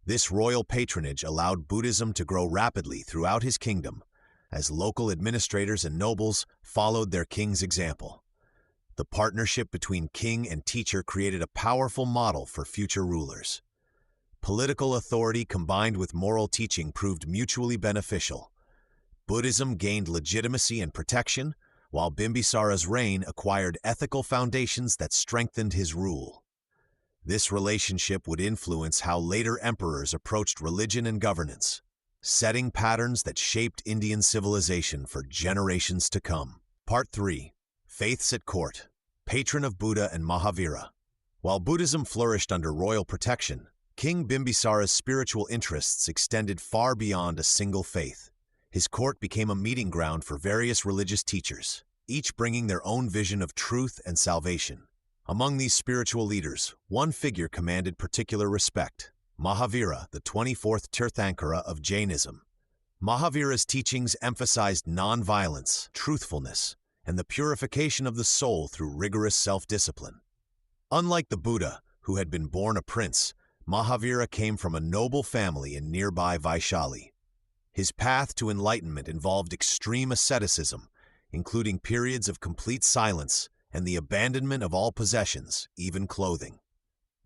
This royal patronage allowed Buddhism to grow rapidly throughout his kingdom, as local administrators and nobles followed their king's example. The partnership between king and teacher created a powerful model for future rulers. Political authority combined with moral teaching proved mutually beneficial. Buddhism gained legitimacy and protection, while Bimbisara's reign acquired ethical foundations that strengthened his rule. This relationship would influence how later emperors approached religion and governance, setting patterns that shaped Indian civilization for generations to come. Part 3. Faiths at Court, Patron of Buddha and Mahavira. While Buddhism flourished under royal protection, King Bimbisara's spiritual interests extended far beyond a single faith. His court became a meeting ground for various religious teachers, each bringing their own vision of truth and salvation. Among these spiritual leaders, one figure commanded particular respect: Mahavira, the 24th Tirthankara of Jainism. Mahavira's teachings emphasized non-violence, truthfulness, and the purification of the soul through rigorous self-discipline. Unlike the Buddha, who had been born a prince, Mahavira came from a noble family in nearby Vaishali. His path to enlightenment involved extreme asceticism, including periods of complete silence and the abandonment of all possessions, even clothing.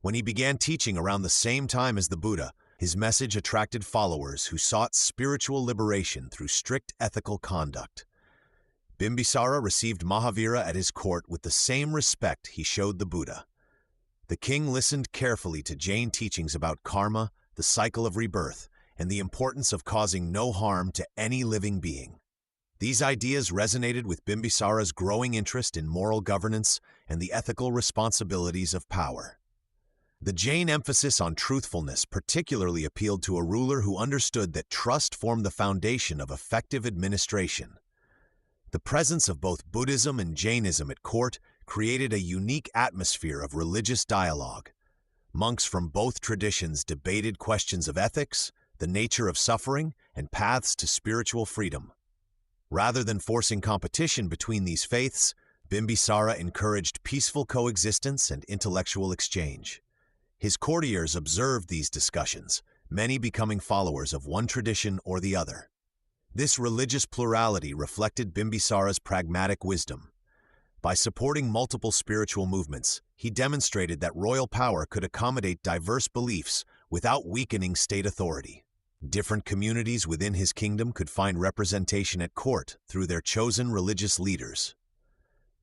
When he began teaching around the same time as the Buddha, his message attracted followers who sought spiritual liberation through strict ethical conduct. Bimbisara received Mahavira at his court with the same respect he showed the Buddha. The king listened carefully to Jain teachings about karma, the cycle of rebirth, and the importance of causing no harm to any living being. These ideas resonated with Bimbisara's growing interest in moral governance and the ethical responsibilities of power. The Jain emphasis on truthfulness particularly appealed to a ruler who understood that trust formed the foundation of effective administration. The presence of both Buddhism and Jainism at court created a unique atmosphere of religious dialogue. Monks from both traditions debated questions of ethics, the nature of suffering, and paths to spiritual freedom. Rather than forcing competition between these faiths, Bimbisara encouraged peaceful coexistence and intellectual exchange. His courtiers observed these discussions, many becoming followers of one tradition or the other. This religious plurality reflected Bimbisara's pragmatic wisdom. By supporting multiple spiritual movements, he demonstrated that royal power could accommodate diverse beliefs without weakening state authority. Different communities within his kingdom could find representation at court through their chosen religious leaders.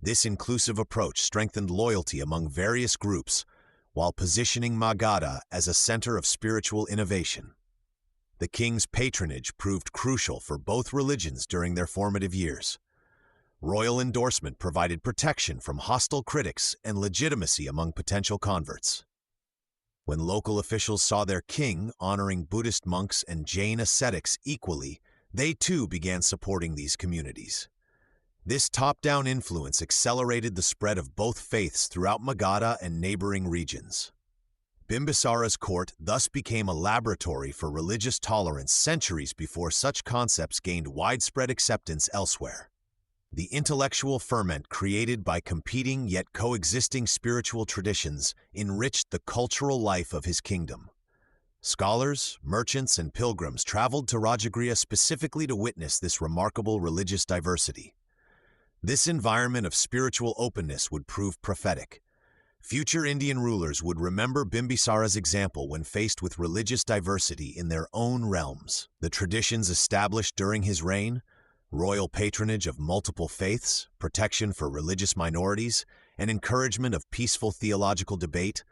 This inclusive approach strengthened loyalty among various groups, while positioning Magadha as a center of spiritual innovation. The king's patronage proved crucial for both religions during their formative years. Royal endorsement provided protection from hostile critics and legitimacy among potential converts. When local officials saw their king honoring Buddhist monks and Jain ascetics equally, they too began supporting these communities. This top-down influence accelerated the spread of both faiths throughout Magadha and neighboring regions. Bimbisara's court thus became a laboratory for religious tolerance centuries before such concepts gained widespread acceptance elsewhere. The intellectual ferment created by competing yet coexisting spiritual traditions enriched the cultural life of his kingdom. Scholars, merchants, and pilgrims traveled to Rajagriha specifically to witness this remarkable religious diversity. This environment of spiritual openness would prove prophetic. Future Indian rulers would remember Bimbisara's example when faced with religious diversity in their own realms. The traditions established during his reign, royal patronage of multiple faiths, protection for religious minorities, and encouragement of peaceful theological debate,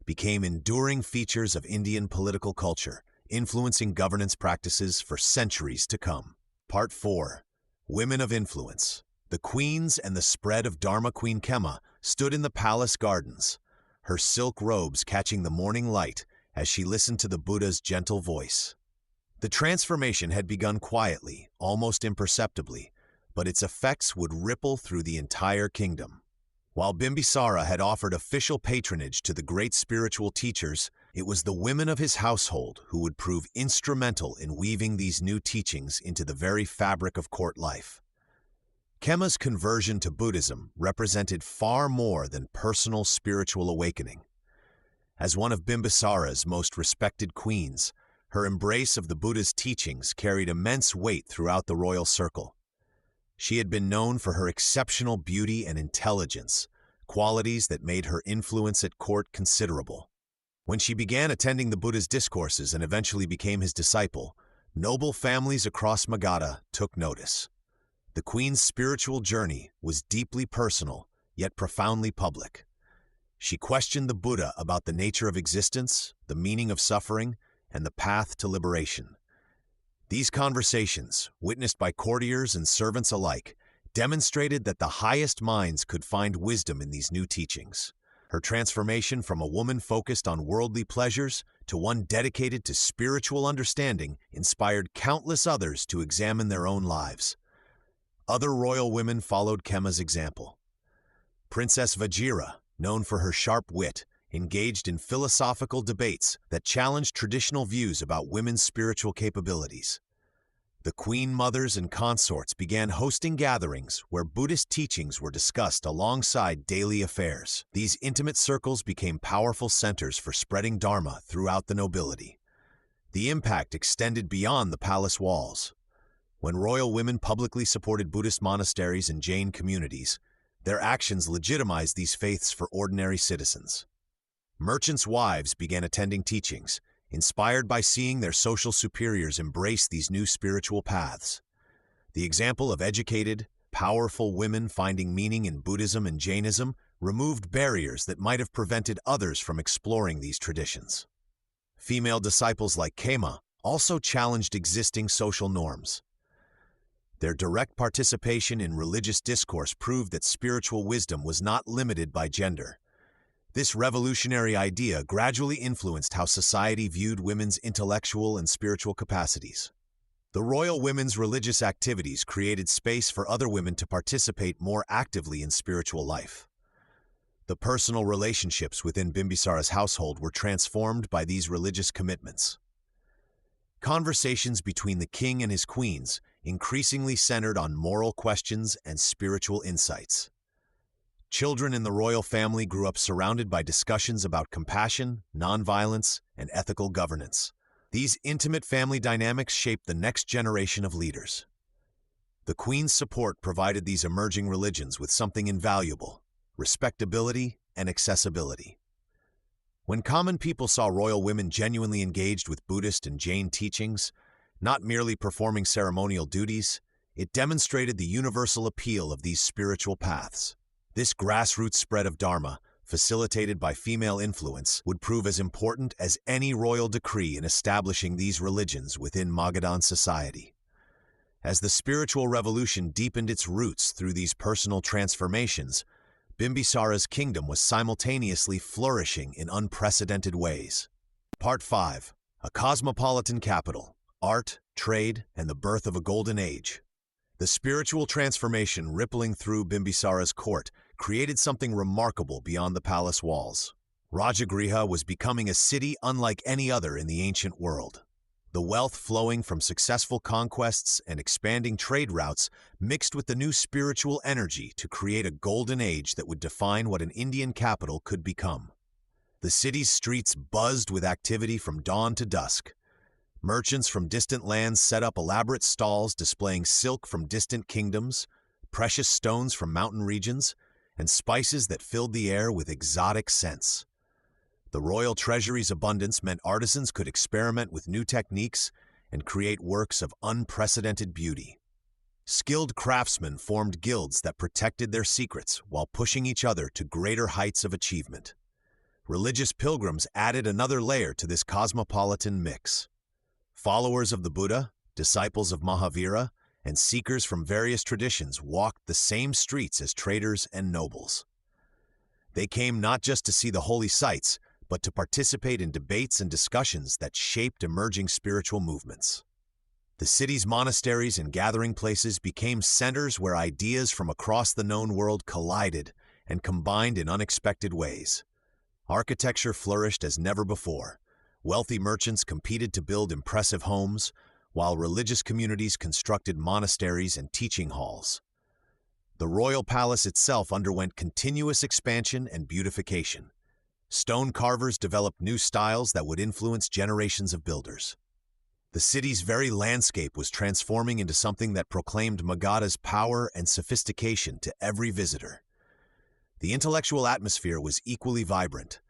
became enduring features of Indian political culture, influencing governance practices for centuries to come. Part 4. Women of Influence. The queens and the spread of Dharma Queen Khema stood in the palace gardens, her silk robes catching the morning light as she listened to the Buddha's gentle voice. The transformation had begun quietly, almost imperceptibly, but its effects would ripple through the entire kingdom. While Bimbisara had offered official patronage to the great spiritual teachers, it was the women of his household who would prove instrumental in weaving these new teachings into the very fabric of court life. Khema's conversion to Buddhism represented far more than personal spiritual awakening. As one of Bimbisara's most respected queens, her embrace of the Buddha's teachings carried immense weight throughout the royal circle. She had been known for her exceptional beauty and intelligence, qualities that made her influence at court considerable. When she began attending the Buddha's discourses and eventually became his disciple, noble families across Magadha took notice. The queen's spiritual journey was deeply personal, yet profoundly public. She questioned the Buddha about the nature of existence, the meaning of suffering, and the path to liberation. These conversations, witnessed by courtiers and servants alike, demonstrated that the highest minds could find wisdom in these new teachings. Her transformation from a woman focused on worldly pleasures to one dedicated to spiritual understanding, inspired countless others to examine their own lives. Other royal women followed Kema's example. Princess Vajira, known for her sharp wit, engaged in philosophical debates that challenged traditional views about women's spiritual capabilities. The queen mothers and consorts began hosting gatherings where Buddhist teachings were discussed alongside daily affairs. These intimate circles became powerful centers for spreading Dharma throughout the nobility. The impact extended beyond the palace walls. When royal women publicly supported Buddhist monasteries and Jain communities, their actions legitimized these faiths for ordinary citizens. Merchants' wives began attending teachings, inspired by seeing their social superiors embrace these new spiritual paths. The example of educated, powerful women finding meaning in Buddhism and Jainism removed barriers that might have prevented others from exploring these traditions. Female disciples like Kema also challenged existing social norms. Their direct participation in religious discourse proved that spiritual wisdom was not limited by gender. This revolutionary idea gradually influenced how society viewed women's intellectual and spiritual capacities. The royal women's religious activities created space for other women to participate more actively in spiritual life. The personal relationships within Bimbisara's household were transformed by these religious commitments. Conversations between the king and his queens increasingly centered on moral questions and spiritual insights. Children in the royal family grew up surrounded by discussions about compassion, nonviolence, and ethical governance. These intimate family dynamics shaped the next generation of leaders. The Queen's support provided these emerging religions with something invaluable: respectability and accessibility. When common people saw royal women genuinely engaged with Buddhist and Jain teachings, not merely performing ceremonial duties, it demonstrated the universal appeal of these spiritual paths. This grassroots spread of Dharma, facilitated by female influence, would prove as important as any royal decree in establishing these religions within Magadhan society. As the spiritual revolution deepened its roots through these personal transformations, Bimbisara's kingdom was simultaneously flourishing in unprecedented ways. Part 5. A cosmopolitan capital, art, trade, and the birth of a golden age. The spiritual transformation rippling through Bimbisara's court created something remarkable beyond the palace walls. Rajagriha was becoming a city unlike any other in the ancient world. The wealth flowing from successful conquests and expanding trade routes mixed with the new spiritual energy to create a golden age that would define what an Indian capital could become. The city's streets buzzed with activity from dawn to dusk. Merchants from distant lands set up elaborate stalls displaying silk from distant kingdoms, precious stones from mountain regions, and spices that filled the air with exotic scents. The royal treasury's abundance meant artisans could experiment with new techniques and create works of unprecedented beauty. Skilled craftsmen formed guilds that protected their secrets while pushing each other to greater heights of achievement. Religious pilgrims added another layer to this cosmopolitan mix. Followers of the Buddha, disciples of Mahavira, and seekers from various traditions walked the same streets as traders and nobles. They came not just to see the holy sites, but to participate in debates and discussions that shaped emerging spiritual movements. The city's monasteries and gathering places became centers where ideas from across the known world collided and combined in unexpected ways. Architecture flourished as never before. Wealthy merchants competed to build impressive homes, while religious communities constructed monasteries and teaching halls. The royal palace itself underwent continuous expansion and beautification. Stone carvers developed new styles that would influence generations of builders. The city's very landscape was transforming into something that proclaimed Magadha's power and sophistication to every visitor. The intellectual atmosphere was equally vibrant.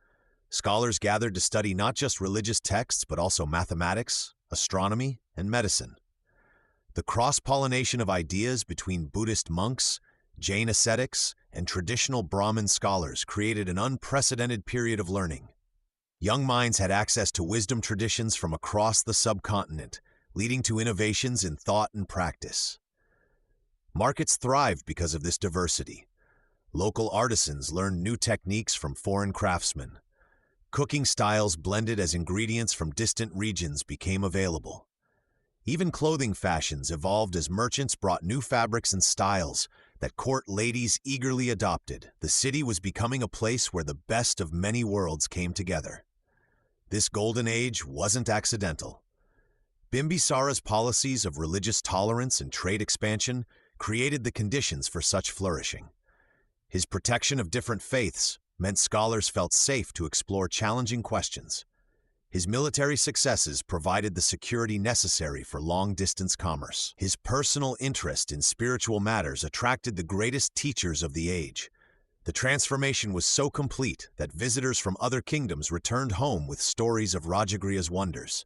Scholars gathered to study not just religious texts, but also mathematics, astronomy, and medicine. The cross-pollination of ideas between Buddhist monks, Jain ascetics, and traditional Brahmin scholars created an unprecedented period of learning. Young minds had access to wisdom traditions from across the subcontinent, leading to innovations in thought and practice. Markets thrived because of this diversity. Local artisans learned new techniques from foreign craftsmen. Cooking styles blended as ingredients from distant regions became available. Even clothing fashions evolved as merchants brought new fabrics and styles that court ladies eagerly adopted. The city was becoming a place where the best of many worlds came together. This golden age wasn't accidental. Bimbisara's policies of religious tolerance and trade expansion created the conditions for such flourishing. His protection of different faiths meant scholars felt safe to explore challenging questions. His military successes provided the security necessary for long-distance commerce. His personal interest in spiritual matters attracted the greatest teachers of the age. The transformation was so complete that visitors from other kingdoms returned home with stories of Rajagriha's wonders.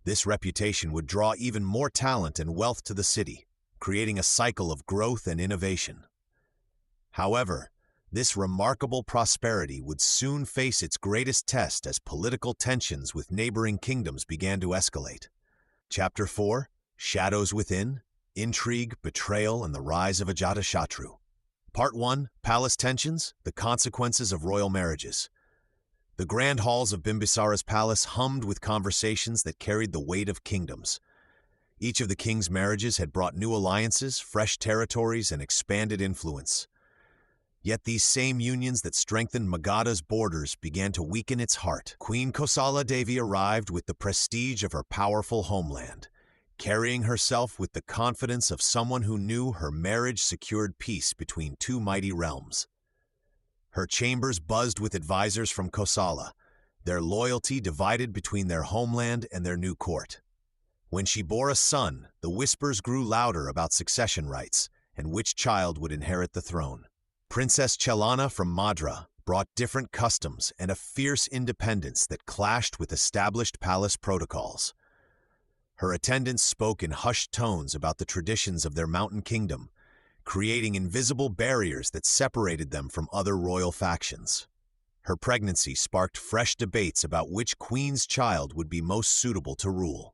This reputation would draw even more talent and wealth to the city, creating a cycle of growth and innovation. However, this remarkable prosperity would soon face its greatest test as political tensions with neighboring kingdoms began to escalate. Chapter 4: Shadows Within, Intrigue, Betrayal, and the Rise of Ajatashatru. Part 1: Palace Tensions, the Consequences of Royal Marriages. The grand halls of Bimbisara's palace hummed with conversations that carried the weight of kingdoms. Each of the king's marriages had brought new alliances, fresh territories, and expanded influence. Yet these same unions that strengthened Magadha's borders began to weaken its heart. Queen Kosala Devi arrived with the prestige of her powerful homeland, carrying herself with the confidence of someone who knew her marriage secured peace between two mighty realms. Her chambers buzzed with advisors from Kosala, their loyalty divided between their homeland and their new court. When she bore a son, the whispers grew louder about succession rights and which child would inherit the throne. Princess Chelana from Madra brought different customs and a fierce independence that clashed with established palace protocols. Her attendants spoke in hushed tones about the traditions of their mountain kingdom, creating invisible barriers that separated them from other royal factions. Her pregnancy sparked fresh debates about which queen's child would be most suitable to rule.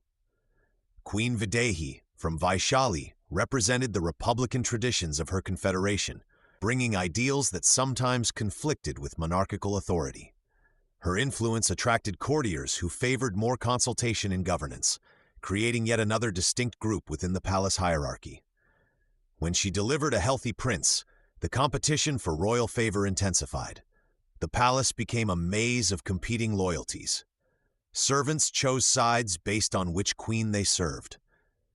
Queen Videhi from Vaishali represented the republican traditions of her confederation, bringing ideals that sometimes conflicted with monarchical authority. Her influence attracted courtiers who favored more consultation in governance, creating yet another distinct group within the palace hierarchy. When she delivered a healthy prince, the competition for royal favor intensified. The palace became a maze of competing loyalties. Servants chose sides based on which queen they served.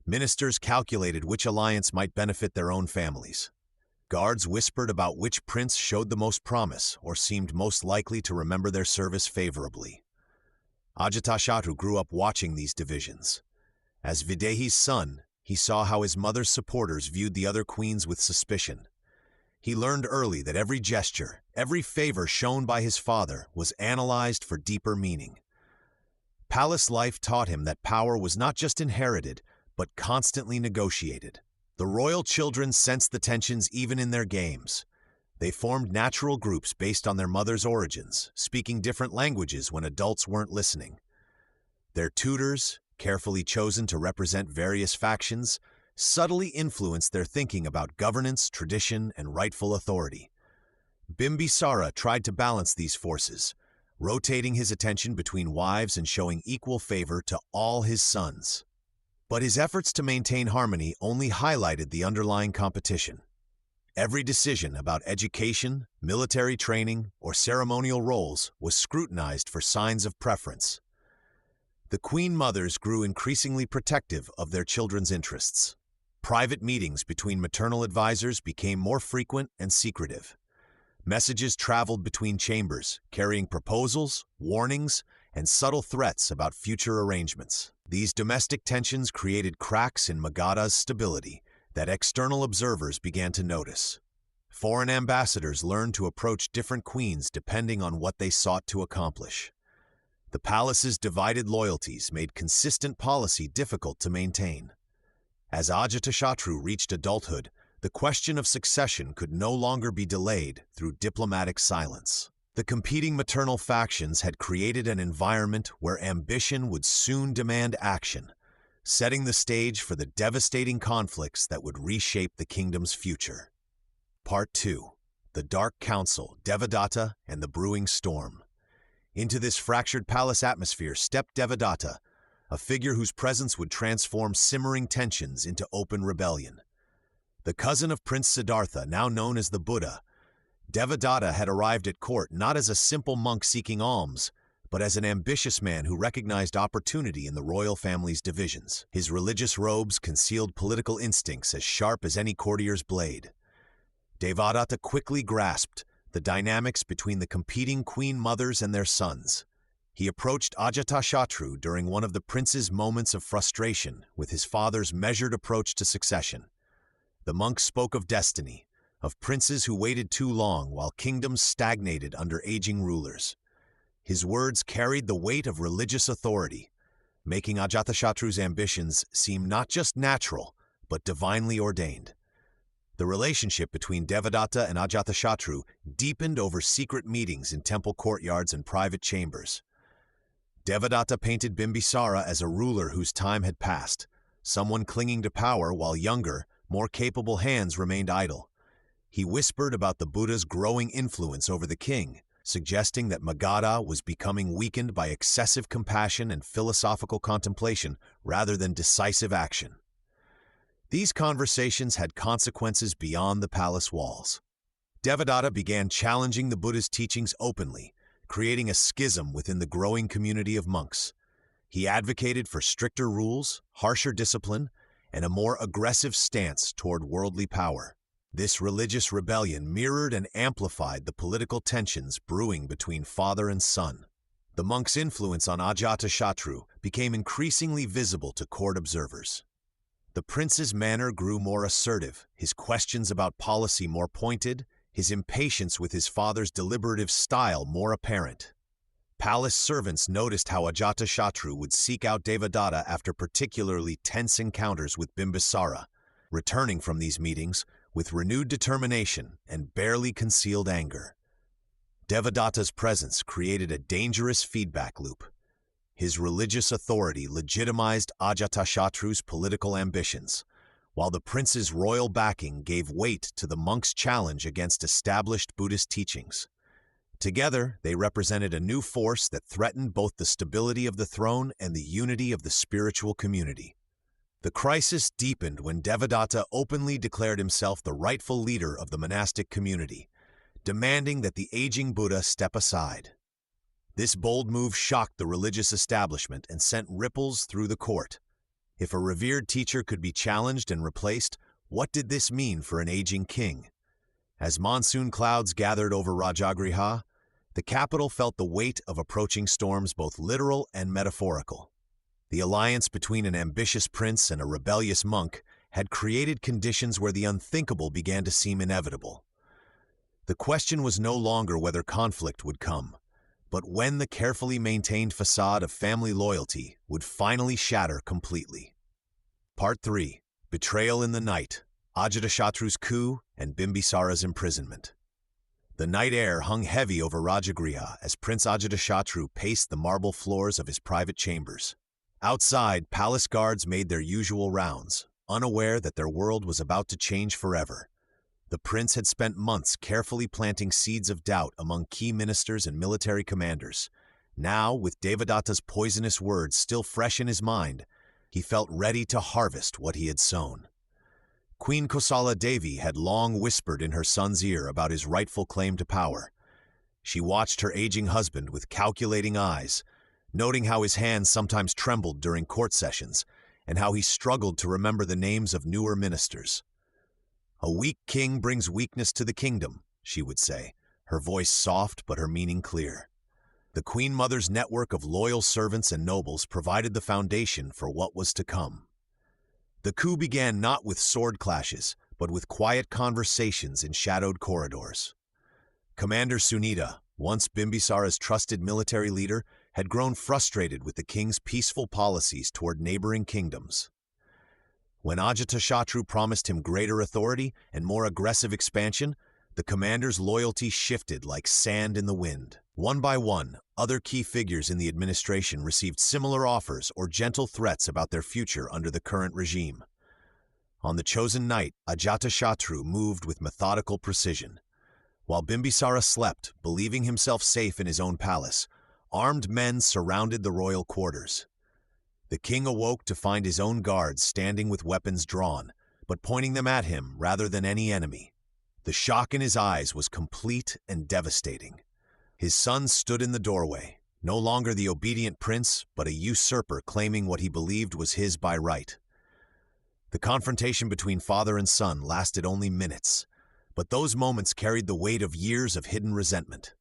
Ministers calculated which alliance might benefit their own families. Guards whispered about which prince showed the most promise or seemed most likely to remember their service favorably. Ajatashatru grew up watching these divisions. As Videhi's son, he saw how his mother's supporters viewed the other queens with suspicion. He learned early that every gesture, every favor shown by his father was analyzed for deeper meaning. Palace life taught him that power was not just inherited, but constantly negotiated. The royal children sensed the tensions even in their games. They formed natural groups based on their mother's origins, speaking different languages when adults weren't listening. Their tutors, carefully chosen to represent various factions, subtly influenced their thinking about governance, tradition, and rightful authority. Bimbisara tried to balance these forces, rotating his attention between wives and showing equal favor to all his sons. But his efforts to maintain harmony only highlighted the underlying competition. Every decision about education, military training, or ceremonial roles was scrutinized for signs of preference. The queen mothers grew increasingly protective of their children's interests. Private meetings between maternal advisors became more frequent and secretive. Messages traveled between chambers, carrying proposals, warnings, and subtle threats about future arrangements. These domestic tensions created cracks in Magadha's stability that external observers began to notice. Foreign ambassadors learned to approach different queens depending on what they sought to accomplish. The palace's divided loyalties made consistent policy difficult to maintain. As Ajatashatru reached adulthood, the question of succession could no longer be delayed through diplomatic silence. The competing maternal factions had created an environment where ambition would soon demand action, setting the stage for the devastating conflicts that would reshape the kingdom's future. Part 2: The Dark Council, Devadatta, and the Brewing Storm. Into this fractured palace atmosphere stepped Devadatta, a figure whose presence would transform simmering tensions into open rebellion. The cousin of Prince Siddhartha, now known as the Buddha, Devadatta had arrived at court not as a simple monk seeking alms, but as an ambitious man who recognized opportunity in the royal family's divisions. His religious robes concealed political instincts as sharp as any courtier's blade. Devadatta quickly grasped the dynamics between the competing queen mothers and their sons. He approached Ajatashatru during one of the prince's moments of frustration with his father's measured approach to succession. The monk spoke of destiny, of princes who waited too long while kingdoms stagnated under aging rulers. His words carried the weight of religious authority, making Ajatashatru's ambitions seem not just natural, but divinely ordained. The relationship between Devadatta and Ajatashatru deepened over secret meetings in temple courtyards and private chambers. Devadatta painted Bimbisara as a ruler whose time had passed, someone clinging to power while younger, more capable hands remained idle. He whispered about the Buddha's growing influence over the king, suggesting that Magadha was becoming weakened by excessive compassion and philosophical contemplation rather than decisive action. These conversations had consequences beyond the palace walls. Devadatta began challenging the Buddha's teachings openly, creating a schism within the growing community of monks. He advocated for stricter rules, harsher discipline, and a more aggressive stance toward worldly power. This religious rebellion mirrored and amplified the political tensions brewing between father and son. The monk's influence on Ajatashatru became increasingly visible to court observers. The prince's manner grew more assertive, his questions about policy more pointed, his impatience with his father's deliberative style more apparent. Palace servants noticed how Ajatashatru would seek out Devadatta after particularly tense encounters with Bimbisara, returning from these meetings with renewed determination and barely concealed anger. Devadatta's presence created a dangerous feedback loop. His religious authority legitimized Ajatashatru's political ambitions, while the prince's royal backing gave weight to the monk's challenge against established Buddhist teachings. Together, they represented a new force that threatened both the stability of the throne and the unity of the spiritual community. The crisis deepened when Devadatta openly declared himself the rightful leader of the monastic community, demanding that the aging Buddha step aside. This bold move shocked the religious establishment and sent ripples through the court. If a revered teacher could be challenged and replaced, what did this mean for an aging king? As monsoon clouds gathered over Rajagriha, the capital felt the weight of approaching storms, both literal and metaphorical. The alliance between an ambitious prince and a rebellious monk had created conditions where the unthinkable began to seem inevitable. The question was no longer whether conflict would come, but when the carefully maintained facade of family loyalty would finally shatter completely. Part 3. Betrayal in the Night, Ajatashatru's coup, and Bimbisara's imprisonment. The night air hung heavy over Rajagriha as Prince Ajatashatru paced the marble floors of his private chambers. Outside, palace guards made their usual rounds, unaware that their world was about to change forever. The prince had spent months carefully planting seeds of doubt among key ministers and military commanders. Now, with Devadatta's poisonous words still fresh in his mind, he felt ready to harvest what he had sown. Queen Kosala Devi had long whispered in her son's ear about his rightful claim to power. She watched her aging husband with calculating eyes, noting how his hands sometimes trembled during court sessions and how he struggled to remember the names of newer ministers. "A weak king brings weakness to the kingdom," she would say, her voice soft but her meaning clear. The Queen Mother's network of loyal servants and nobles provided the foundation for what was to come. The coup began not with sword clashes, but with quiet conversations in shadowed corridors. Commander Sunita, once Bimbisara's trusted military leader, had grown frustrated with the king's peaceful policies toward neighboring kingdoms. When Ajatashatru promised him greater authority and more aggressive expansion, the commander's loyalty shifted like sand in the wind. One by one, other key figures in the administration received similar offers or gentle threats about their future under the current regime. On the chosen night, Ajatashatru moved with methodical precision. While Bimbisara slept, believing himself safe in his own palace, Armed men surrounded the royal quarters. The king awoke to find his own guards standing with weapons drawn, but pointing them at him rather than any enemy. The shock in his eyes was complete and devastating. His son stood in the doorway, no longer the obedient prince, but a usurper claiming what he believed was his by right. The confrontation between father and son lasted only minutes, but those moments carried the weight of years of hidden resentment.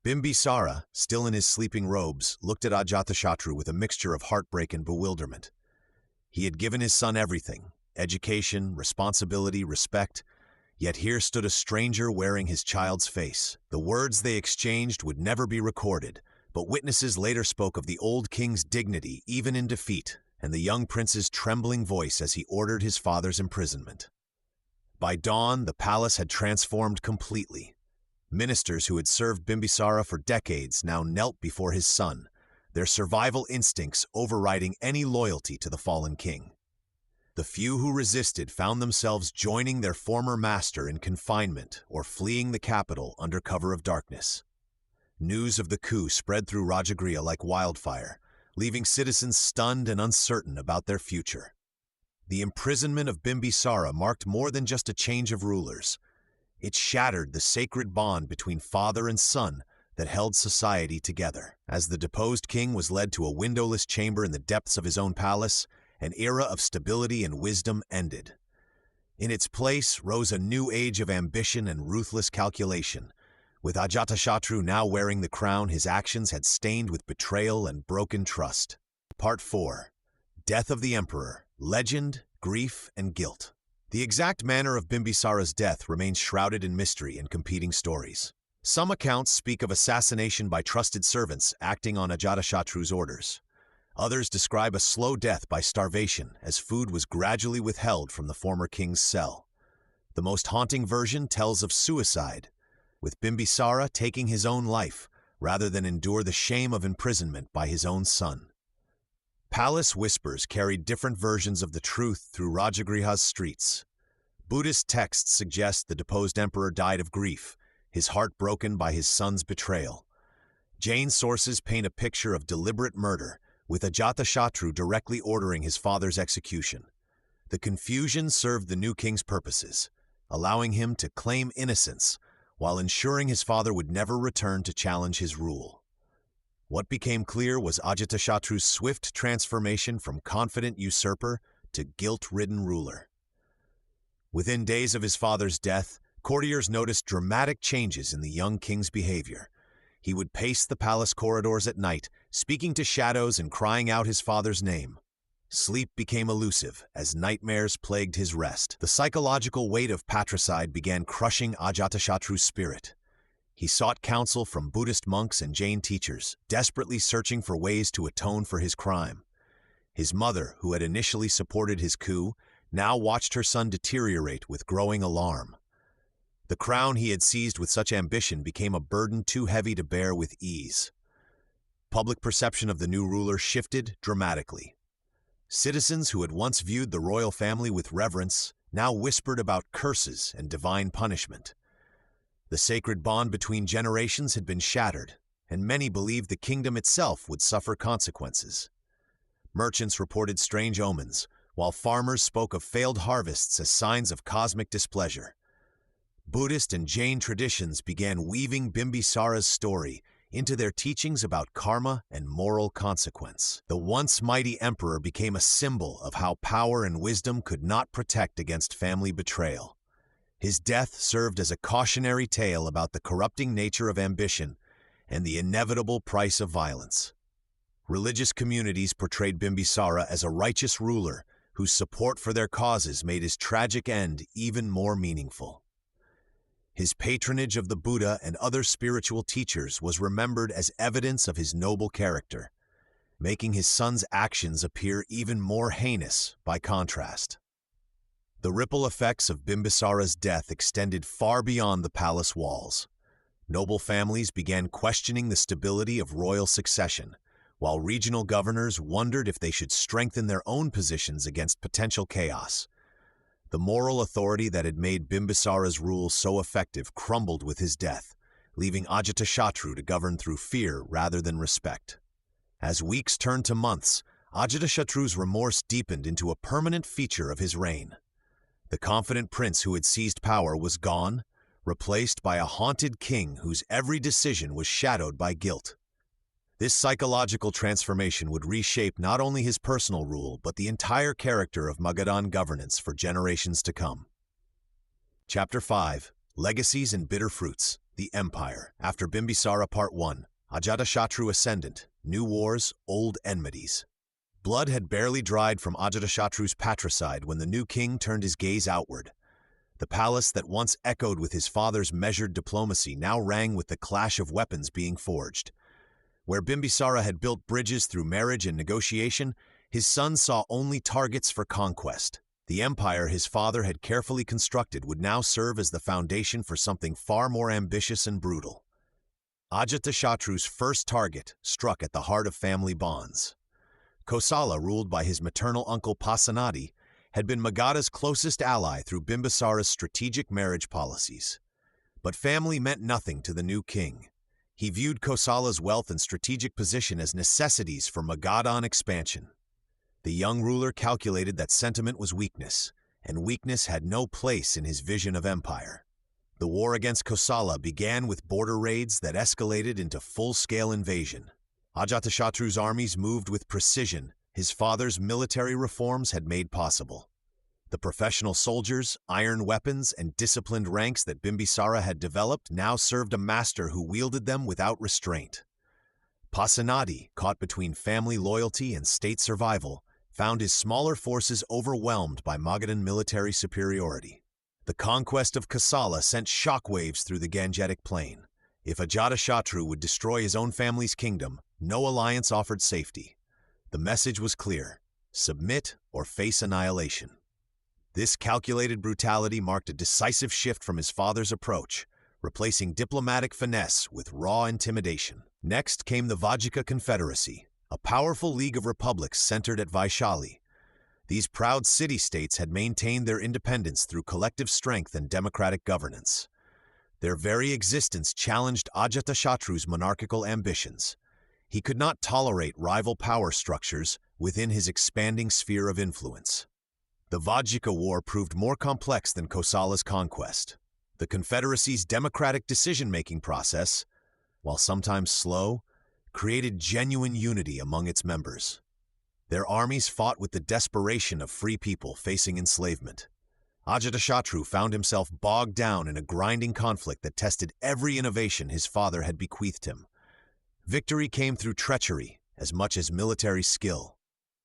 Bimbisara, still in his sleeping robes, looked at Ajatashatru with a mixture of heartbreak and bewilderment. He had given his son everything: education, responsibility, respect, yet here stood a stranger wearing his child's face. The words they exchanged would never be recorded, but witnesses later spoke of the old king's dignity even in defeat, and the young prince's trembling voice as he ordered his father's imprisonment. By dawn, the palace had transformed completely. Ministers who had served Bimbisara for decades now knelt before his son, their survival instincts overriding any loyalty to the fallen king. The few who resisted found themselves joining their former master in confinement or fleeing the capital under cover of darkness. News of the coup spread through Rajagriha like wildfire, leaving citizens stunned and uncertain about their future. The imprisonment of Bimbisara marked more than just a change of rulers. It shattered the sacred bond between father and son that held society together. As the deposed king was led to a windowless chamber in the depths of his own palace, an era of stability and wisdom ended. In its place rose a new age of ambition and ruthless calculation. With Ajatashatru now wearing the crown, his actions had stained with betrayal and broken trust. Part 4. Death of the Emperor: Legend, Grief, and Guilt. The exact manner of Bimbisara's death remains shrouded in mystery and competing stories. Some accounts speak of assassination by trusted servants acting on Ajatashatru's orders. Others describe a slow death by starvation, as food was gradually withheld from the former king's cell. The most haunting version tells of suicide, with Bimbisara taking his own life rather than endure the shame of imprisonment by his own son. Palace whispers carried different versions of the truth through Rajagriha's streets. Buddhist texts suggest the deposed emperor died of grief, his heart broken by his son's betrayal. Jain sources paint a picture of deliberate murder, with Ajatashatru directly ordering his father's execution. The confusion served the new king's purposes, allowing him to claim innocence while ensuring his father would never return to challenge his rule. What became clear was Ajatashatru's swift transformation from confident usurper to guilt-ridden ruler. Within days of his father's death, courtiers noticed dramatic changes in the young king's behavior. He would pace the palace corridors at night, speaking to shadows and crying out his father's name. Sleep became elusive as nightmares plagued his rest. The psychological weight of patricide began crushing Ajatashatru's spirit. He sought counsel from Buddhist monks and Jain teachers, desperately searching for ways to atone for his crime. His mother, who had initially supported his coup, now watched her son deteriorate with growing alarm. The crown he had seized with such ambition became a burden too heavy to bear with ease. Public perception of the new ruler shifted dramatically. Citizens who had once viewed the royal family with reverence now whispered about curses and divine punishment. The sacred bond between generations had been shattered, and many believed the kingdom itself would suffer consequences. Merchants reported strange omens, while farmers spoke of failed harvests as signs of cosmic displeasure. Buddhist and Jain traditions began weaving Bimbisara's story into their teachings about karma and moral consequence. The once mighty emperor became a symbol of how power and wisdom could not protect against family betrayal. His death served as a cautionary tale about the corrupting nature of ambition and the inevitable price of violence. Religious communities portrayed Bimbisara as a righteous ruler whose support for their causes made his tragic end even more meaningful. His patronage of the Buddha and other spiritual teachers was remembered as evidence of his noble character, making his son's actions appear even more heinous by contrast. The ripple effects of Bimbisara's death extended far beyond the palace walls. Noble families began questioning the stability of royal succession, while regional governors wondered if they should strengthen their own positions against potential chaos. The moral authority that had made Bimbisara's rule so effective crumbled with his death, leaving Ajatashatru to govern through fear rather than respect. As weeks turned to months, Ajatashatru's remorse deepened into a permanent feature of his reign. The confident prince who had seized power was gone, replaced by a haunted king whose every decision was shadowed by guilt. This psychological transformation would reshape not only his personal rule, but the entire character of Magadhan governance for generations to come. Chapter 5. Legacies and Bitter Fruits. The Empire. After Bimbisara Part 1. Ajatashatru Ascendant. New Wars, Old Enmities. Blood had barely dried from Ajatashatru's patricide when the new king turned his gaze outward. The palace that once echoed with his father's measured diplomacy now rang with the clash of weapons being forged. Where Bimbisara had built bridges through marriage and negotiation, his son saw only targets for conquest. The empire his father had carefully constructed would now serve as the foundation for something far more ambitious and brutal. Ajatashatru's first target struck at the heart of family bonds. Kosala, ruled by his maternal uncle Pasenadi, had been Magadha's closest ally through Bimbisara's strategic marriage policies. But family meant nothing to the new king. He viewed Kosala's wealth and strategic position as necessities for Magadhan expansion. The young ruler calculated that sentiment was weakness, and weakness had no place in his vision of empire. The war against Kosala began with border raids that escalated into full-scale invasion. Ajatashatru's armies moved with precision his father's military reforms had made possible. The professional soldiers, iron weapons, and disciplined ranks that Bimbisara had developed now served a master who wielded them without restraint. Pasenadi, caught between family loyalty and state survival, found his smaller forces overwhelmed by Magadhan military superiority. The conquest of Kosala sent shockwaves through the Gangetic plain. If Ajatashatru would destroy his own family's kingdom, no alliance offered safety. The message was clear: submit or face annihilation. This calculated brutality marked a decisive shift from his father's approach, replacing diplomatic finesse with raw intimidation. Next came the Vajika Confederacy, a powerful league of republics centered at Vaishali. These proud city-states had maintained their independence through collective strength and democratic governance. Their very existence challenged Ajatashatru's monarchical ambitions. He could not tolerate rival power structures within his expanding sphere of influence. The Vajika War proved more complex than Kosala's conquest. The Confederacy's democratic decision-making process, while sometimes slow, created genuine unity among its members. Their armies fought with the desperation of free people facing enslavement. Ajatashatru found himself bogged down in a grinding conflict that tested every innovation his father had bequeathed him. Victory came through treachery as much as military skill.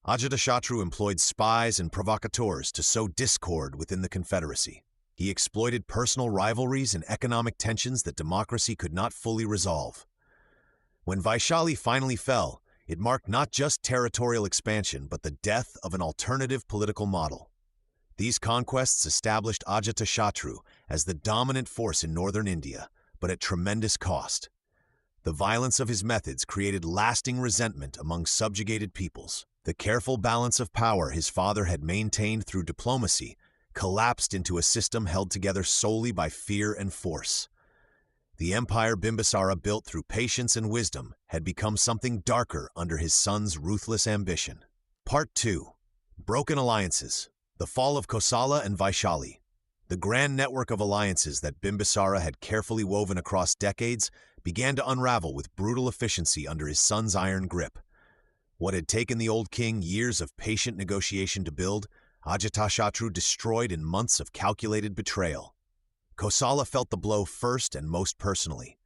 Ajatashatru employed spies and provocateurs to sow discord within the Confederacy. He exploited personal rivalries and economic tensions that democracy could not fully resolve. When Vaishali finally fell, it marked not just territorial expansion but the death of an alternative political model. These conquests established Ajatashatru as the dominant force in northern India, but at tremendous cost. The violence of his methods created lasting resentment among subjugated peoples. The careful balance of power his father had maintained through diplomacy collapsed into a system held together solely by fear and force. The empire Bimbisara built through patience and wisdom had become something darker under his son's ruthless ambition. Part 2. Broken Alliances. The Fall of Kosala and Vaishali. The grand network of alliances that Bimbisara had carefully woven across decades began to unravel with brutal efficiency under his son's iron grip. What had taken the old king years of patient negotiation to build, Ajatashatru destroyed in months of calculated betrayal. Kosala felt the blow first and most personally.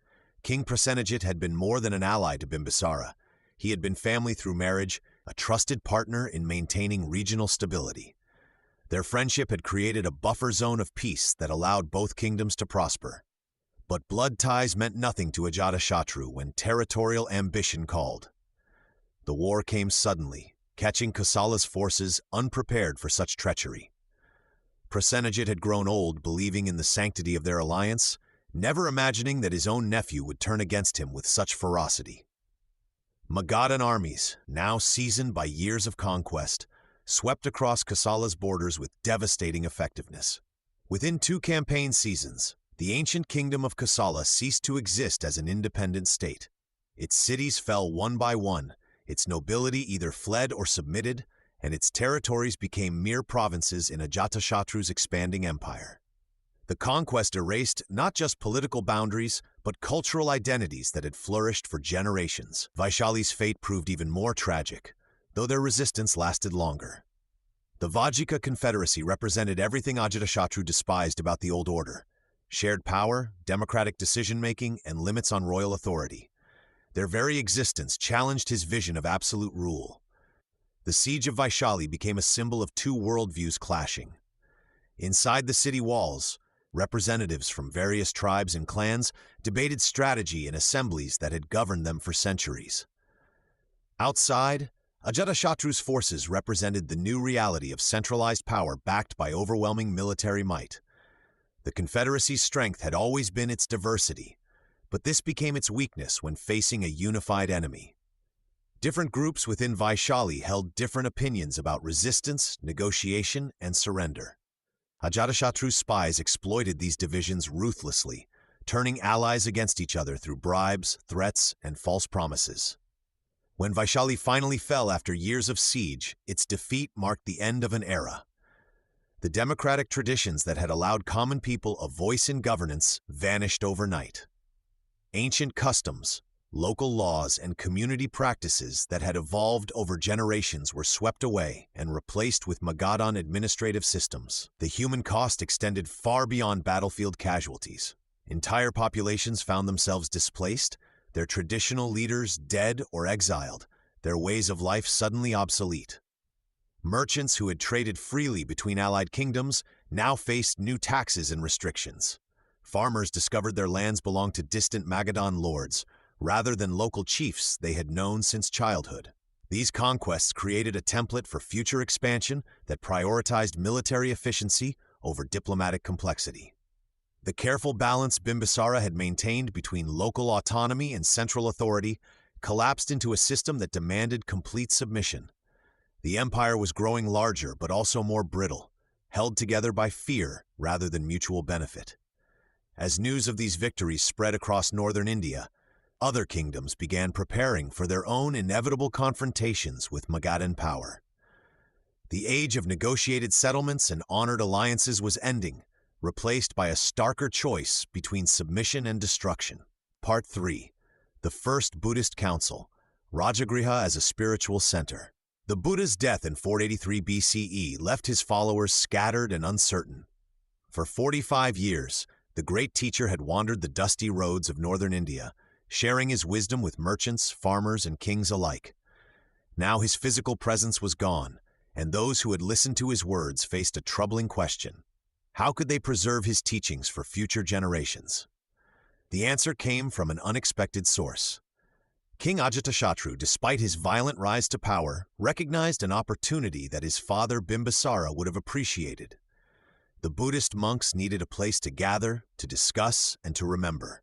King Prasenajit had been more than an ally to Bimbisara. He had been family through marriage, a trusted partner in maintaining regional stability. Their friendship had created a buffer zone of peace that allowed both kingdoms to prosper. But blood ties meant nothing to Ajatashatru when territorial ambition called. The war came suddenly, catching Kosala's forces unprepared for such treachery. Prasenajit had grown old believing in the sanctity of their alliance, never imagining that his own nephew would turn against him with such ferocity. Magadhan armies, now seasoned by years of conquest, swept across Kosala's borders with devastating effectiveness. Within 2 campaign seasons, The ancient kingdom of Kosala ceased to exist as an independent state. Its cities fell one by one, its nobility either fled or submitted, and its territories became mere provinces in Ajatashatru's expanding empire. The conquest erased not just political boundaries, but cultural identities that had flourished for generations. Vaishali's fate proved even more tragic, though their resistance lasted longer. The Vajika Confederacy represented everything Ajatashatru despised about the old order: shared power, democratic decision-making, and limits on royal authority. Their very existence challenged his vision of absolute rule. The siege of Vaishali became a symbol of two worldviews clashing. Inside the city walls, representatives from various tribes and clans debated strategy in assemblies that had governed them for centuries. Outside, Ajatashatru's forces represented the new reality of centralized power backed by overwhelming military might. The Confederacy's strength had always been its diversity, but this became its weakness when facing a unified enemy. Different groups within Vaishali held different opinions about resistance, negotiation, and surrender. Ajatashatru's spies exploited these divisions ruthlessly, turning allies against each other through bribes, threats, and false promises. When Vaishali finally fell after years of siege, its defeat marked the end of an era. The democratic traditions that had allowed common people a voice in governance vanished overnight. Ancient customs, local laws, and community practices that had evolved over generations were swept away and replaced with Magadha administrative systems. The human cost extended far beyond battlefield casualties. Entire populations found themselves displaced, their traditional leaders dead or exiled, their ways of life suddenly obsolete. Merchants who had traded freely between allied kingdoms now faced new taxes and restrictions. Farmers discovered their lands belonged to distant Magadhan lords, rather than local chiefs they had known since childhood. These conquests created a template for future expansion that prioritized military efficiency over diplomatic complexity. The careful balance Bimbisara had maintained between local autonomy and central authority collapsed into a system that demanded complete submission. The empire was growing larger but also more brittle, held together by fear rather than mutual benefit. As news of these victories spread across northern India, other kingdoms began preparing for their own inevitable confrontations with Magadhan power. The age of negotiated settlements and honored alliances was ending, replaced by a starker choice between submission and destruction. Part 3. The First Buddhist Council, Rajagriha as a Spiritual Center. The Buddha's death in 483 BCE left his followers scattered and uncertain. For 45 years, the great teacher had wandered the dusty roads of northern India, sharing his wisdom with merchants, farmers, and kings alike. Now his physical presence was gone, and those who had listened to his words faced a troubling question. How could they preserve his teachings for future generations? The answer came from an unexpected source. King Ajatashatru, despite his violent rise to power, recognized an opportunity that his father Bimbisara would have appreciated. The Buddhist monks needed a place to gather, to discuss, and to remember.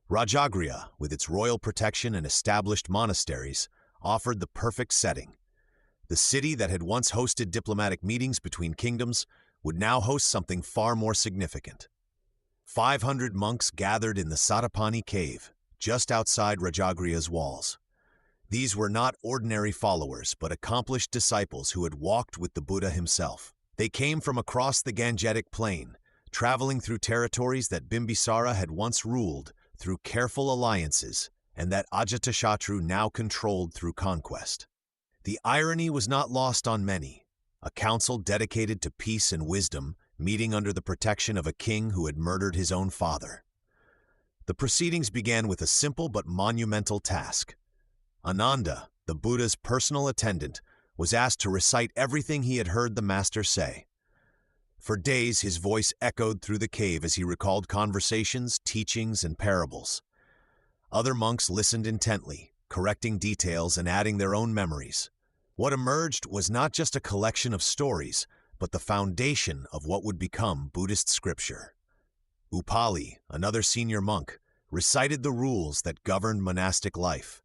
Rajagriha, with its royal protection and established monasteries, offered the perfect setting. The city that had once hosted diplomatic meetings between kingdoms would now host something far more significant. 500 monks gathered in the Satapani cave, just outside Rajagriha's walls. These were not ordinary followers, but accomplished disciples who had walked with the Buddha himself. They came from across the Gangetic Plain, traveling through territories that Bimbisara had once ruled through careful alliances and that Ajatashatru now controlled through conquest. The irony was not lost on many. A council dedicated to peace and wisdom, meeting under the protection of a king who had murdered his own father. The proceedings began with a simple but monumental task. Ananda, the Buddha's personal attendant, was asked to recite everything he had heard the master say. For days his voice echoed through the cave as he recalled conversations, teachings, and parables. Other monks listened intently, correcting details and adding their own memories. What emerged was not just a collection of stories, but the foundation of what would become Buddhist scripture. Upali, another senior monk, recited the rules that governed monastic life.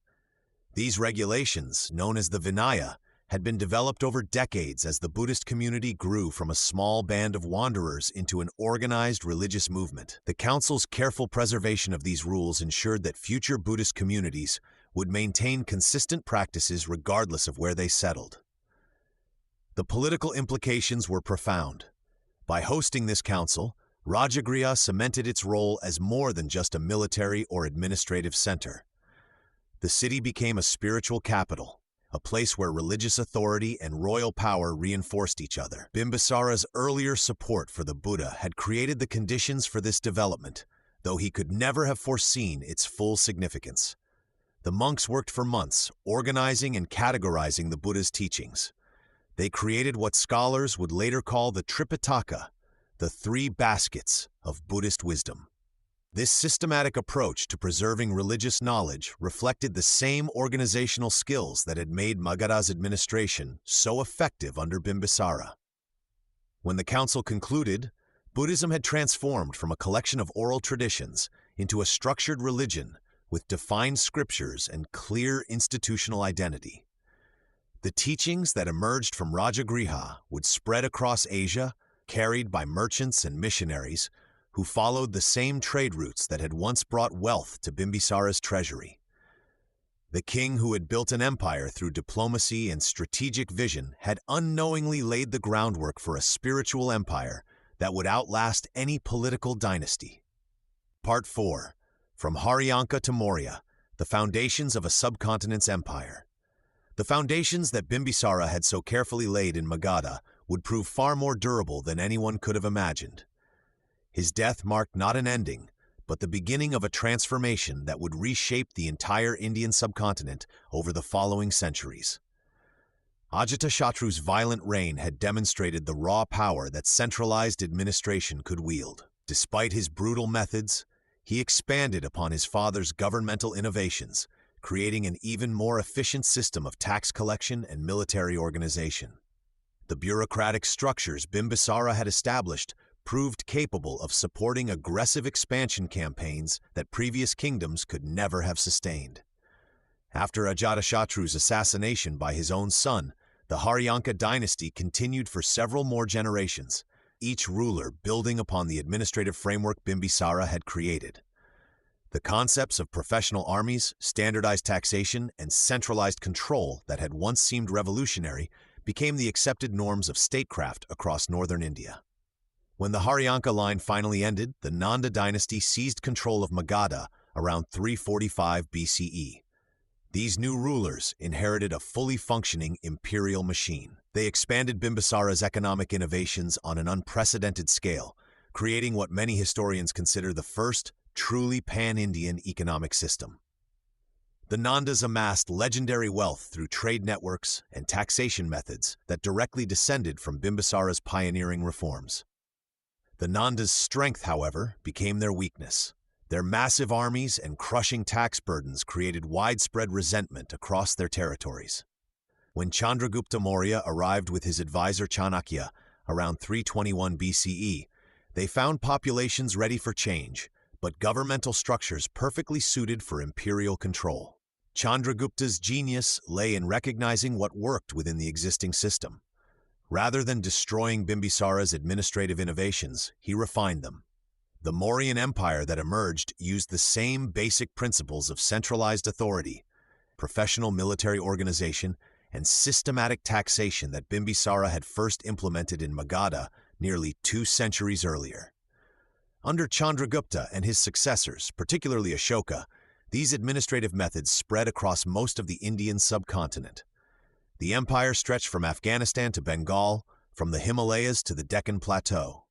These regulations, known as the Vinaya, had been developed over decades as the Buddhist community grew from a small band of wanderers into an organized religious movement. The council's careful preservation of these rules ensured that future Buddhist communities would maintain consistent practices regardless of where they settled. The political implications were profound. By hosting this council, Rajagriha cemented its role as more than just a military or administrative center. The city became a spiritual capital, a place where religious authority and royal power reinforced each other. Bimbisara's earlier support for the Buddha had created the conditions for this development, though he could never have foreseen its full significance. The monks worked for months, organizing and categorizing the Buddha's teachings. They created what scholars would later call the Tripitaka, the three baskets of Buddhist wisdom. This systematic approach to preserving religious knowledge reflected the same organizational skills that had made Magadha's administration so effective under Bimbisara. When the council concluded, Buddhism had transformed from a collection of oral traditions into a structured religion with defined scriptures and clear institutional identity. The teachings that emerged from Rajagriha would spread across Asia, carried by merchants and missionaries who followed the same trade routes that had once brought wealth to Bimbisara's treasury. The king who had built an empire through diplomacy and strategic vision had unknowingly laid the groundwork for a spiritual empire that would outlast any political dynasty. Part 4. From Haryanka to Maurya, the foundations of a subcontinent's empire. The foundations that Bimbisara had so carefully laid in Magadha would prove far more durable than anyone could have imagined. His death marked not an ending, but the beginning of a transformation that would reshape the entire Indian subcontinent over the following centuries. Ajatashatru's violent reign had demonstrated the raw power that centralized administration could wield. Despite his brutal methods, he expanded upon his father's governmental innovations, creating an even more efficient system of tax collection and military organization. The bureaucratic structures Bimbisara had established proved capable of supporting aggressive expansion campaigns that previous kingdoms could never have sustained. After Ajatashatru's assassination by his own son, the Haryanka dynasty continued for several more generations, each ruler building upon the administrative framework Bimbisara had created. The concepts of professional armies, standardized taxation, and centralized control that had once seemed revolutionary became the accepted norms of statecraft across northern India. When the Haryanka line finally ended, the Nanda dynasty seized control of Magadha around 345 BCE. These new rulers inherited a fully functioning imperial machine. They expanded Bimbisara's economic innovations on an unprecedented scale, creating what many historians consider the first truly pan-Indian economic system. The Nandas amassed legendary wealth through trade networks and taxation methods that directly descended from Bimbisara's pioneering reforms. The Nandas' strength, however, became their weakness. Their massive armies and crushing tax burdens created widespread resentment across their territories. When Chandragupta Maurya arrived with his advisor Chanakya around 321 BCE, they found populations ready for change, but governmental structures perfectly suited for imperial control. Chandragupta's genius lay in recognizing what worked within the existing system. Rather than destroying Bimbisara's administrative innovations, he refined them. The Mauryan Empire that emerged used the same basic principles of centralized authority, professional military organization, and systematic taxation that Bimbisara had first implemented in Magadha nearly 2 centuries earlier. Under Chandragupta and his successors, particularly Ashoka, these administrative methods spread across most of the Indian subcontinent. The empire stretched from Afghanistan to Bengal, from the Himalayas to the Deccan Plateau.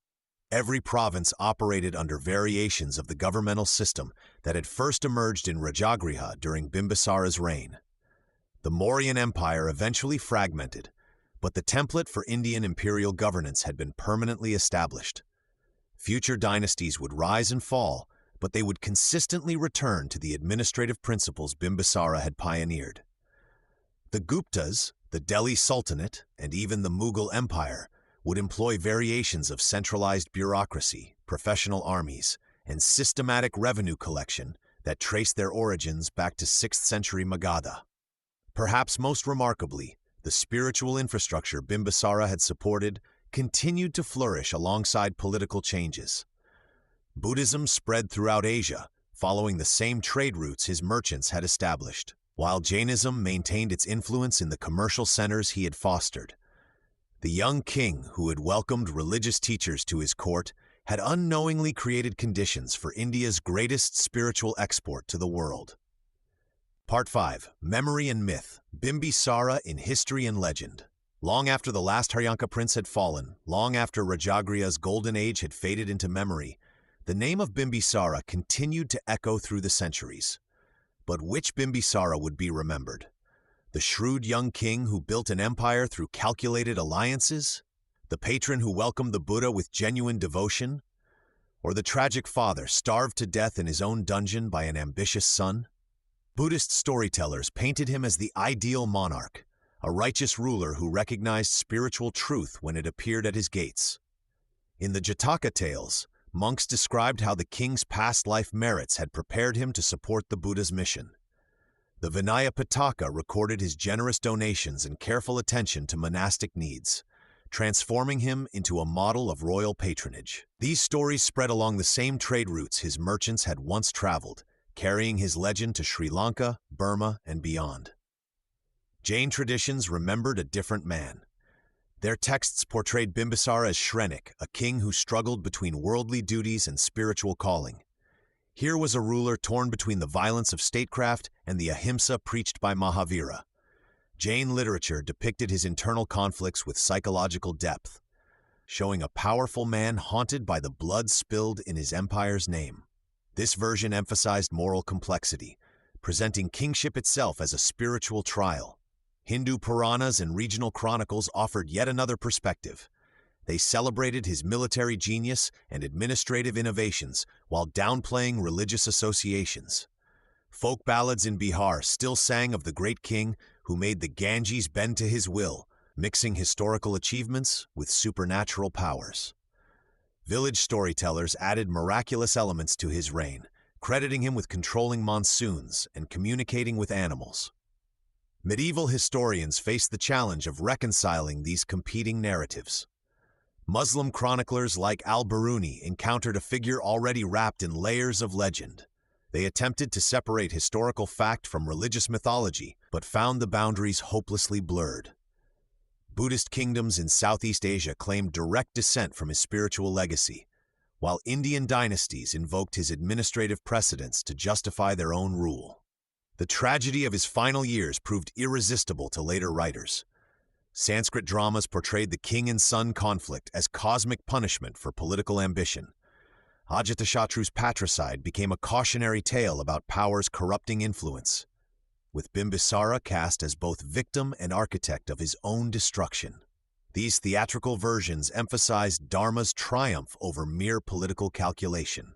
Every province operated under variations of the governmental system that had first emerged in Rajagriha during Bimbisara's reign. The Mauryan Empire eventually fragmented, but the template for Indian imperial governance had been permanently established. Future dynasties would rise and fall, but they would consistently return to the administrative principles Bimbisara had pioneered. The Guptas, the Delhi Sultanate, and even the Mughal Empire would employ variations of centralized bureaucracy, professional armies, and systematic revenue collection that traced their origins back to 6th century Magadha. Perhaps most remarkably, The spiritual infrastructure Bimbisara had supported continued to flourish alongside political changes. Buddhism spread throughout Asia, following the same trade routes his merchants had established, while Jainism maintained its influence in the commercial centers he had fostered. The young king, who had welcomed religious teachers to his court, had unknowingly created conditions for India's greatest spiritual export to the world. Part 5. Memory and Myth. Bimbisara in History and Legend. Long after the last Haryanka prince had fallen, long after Rajagriha's golden age had faded into memory, the name of Bimbisara continued to echo through the centuries. But which Bimbisara would be remembered? The shrewd young king who built an empire through calculated alliances? The patron who welcomed the Buddha with genuine devotion? Or the tragic father starved to death in his own dungeon by an ambitious son? Buddhist storytellers painted him as the ideal monarch, a righteous ruler who recognized spiritual truth when it appeared at his gates. In the Jataka tales, monks described how the king's past life merits had prepared him to support the Buddha's mission. The Vinaya Pitaka recorded his generous donations and careful attention to monastic needs, transforming him into a model of royal patronage. These stories spread along the same trade routes his merchants had once traveled, carrying his legend to Sri Lanka, Burma, and beyond. Jain traditions remembered a different man. Their texts portrayed Bimbisara as Shrenik, a king who struggled between worldly duties and spiritual calling. Here was a ruler torn between the violence of statecraft and the ahimsa preached by Mahavira. Jain literature depicted his internal conflicts with psychological depth, showing a powerful man haunted by the blood spilled in his empire's name. This version emphasized moral complexity, presenting kingship itself as a spiritual trial. Hindu Puranas and regional chronicles offered yet another perspective. They celebrated his military genius and administrative innovations while downplaying religious associations. Folk ballads in Bihar still sang of the great king who made the Ganges bend to his will, mixing historical achievements with supernatural powers. Village storytellers added miraculous elements to his reign, crediting him with controlling monsoons and communicating with animals. Medieval historians faced the challenge of reconciling these competing narratives. Muslim chroniclers like al-Biruni encountered a figure already wrapped in layers of legend. They attempted to separate historical fact from religious mythology, but found the boundaries hopelessly blurred. Buddhist kingdoms in Southeast Asia claimed direct descent from his spiritual legacy, while Indian dynasties invoked his administrative precedents to justify their own rule. The tragedy of his final years proved irresistible to later writers. Sanskrit dramas portrayed the king and son conflict as cosmic punishment for political ambition. Ajatashatru's patricide became a cautionary tale about power's corrupting influence, with Bimbisara cast as both victim and architect of his own destruction. These theatrical versions emphasized Dharma's triumph over mere political calculation.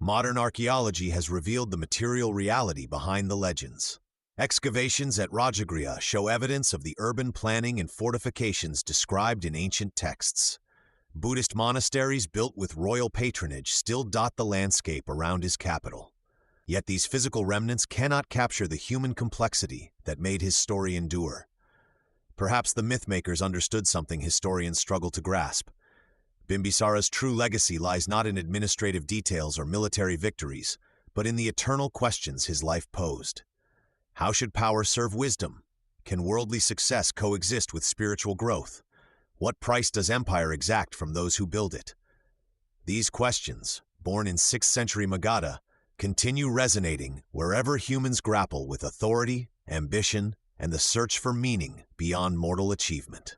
Modern archaeology has revealed the material reality behind the legends. Excavations at Rajagriha show evidence of the urban planning and fortifications described in ancient texts. Buddhist monasteries built with royal patronage still dot the landscape around his capital. Yet these physical remnants cannot capture the human complexity that made his story endure. Perhaps the mythmakers understood something historians struggle to grasp. Bimbisara's true legacy lies not in administrative details or military victories, but in the eternal questions his life posed. How should power serve wisdom? Can worldly success coexist with spiritual growth? What price does empire exact from those who build it? These questions, born in 6th century Magadha, continue resonating wherever humans grapple with authority, ambition, and the search for meaning beyond mortal achievement.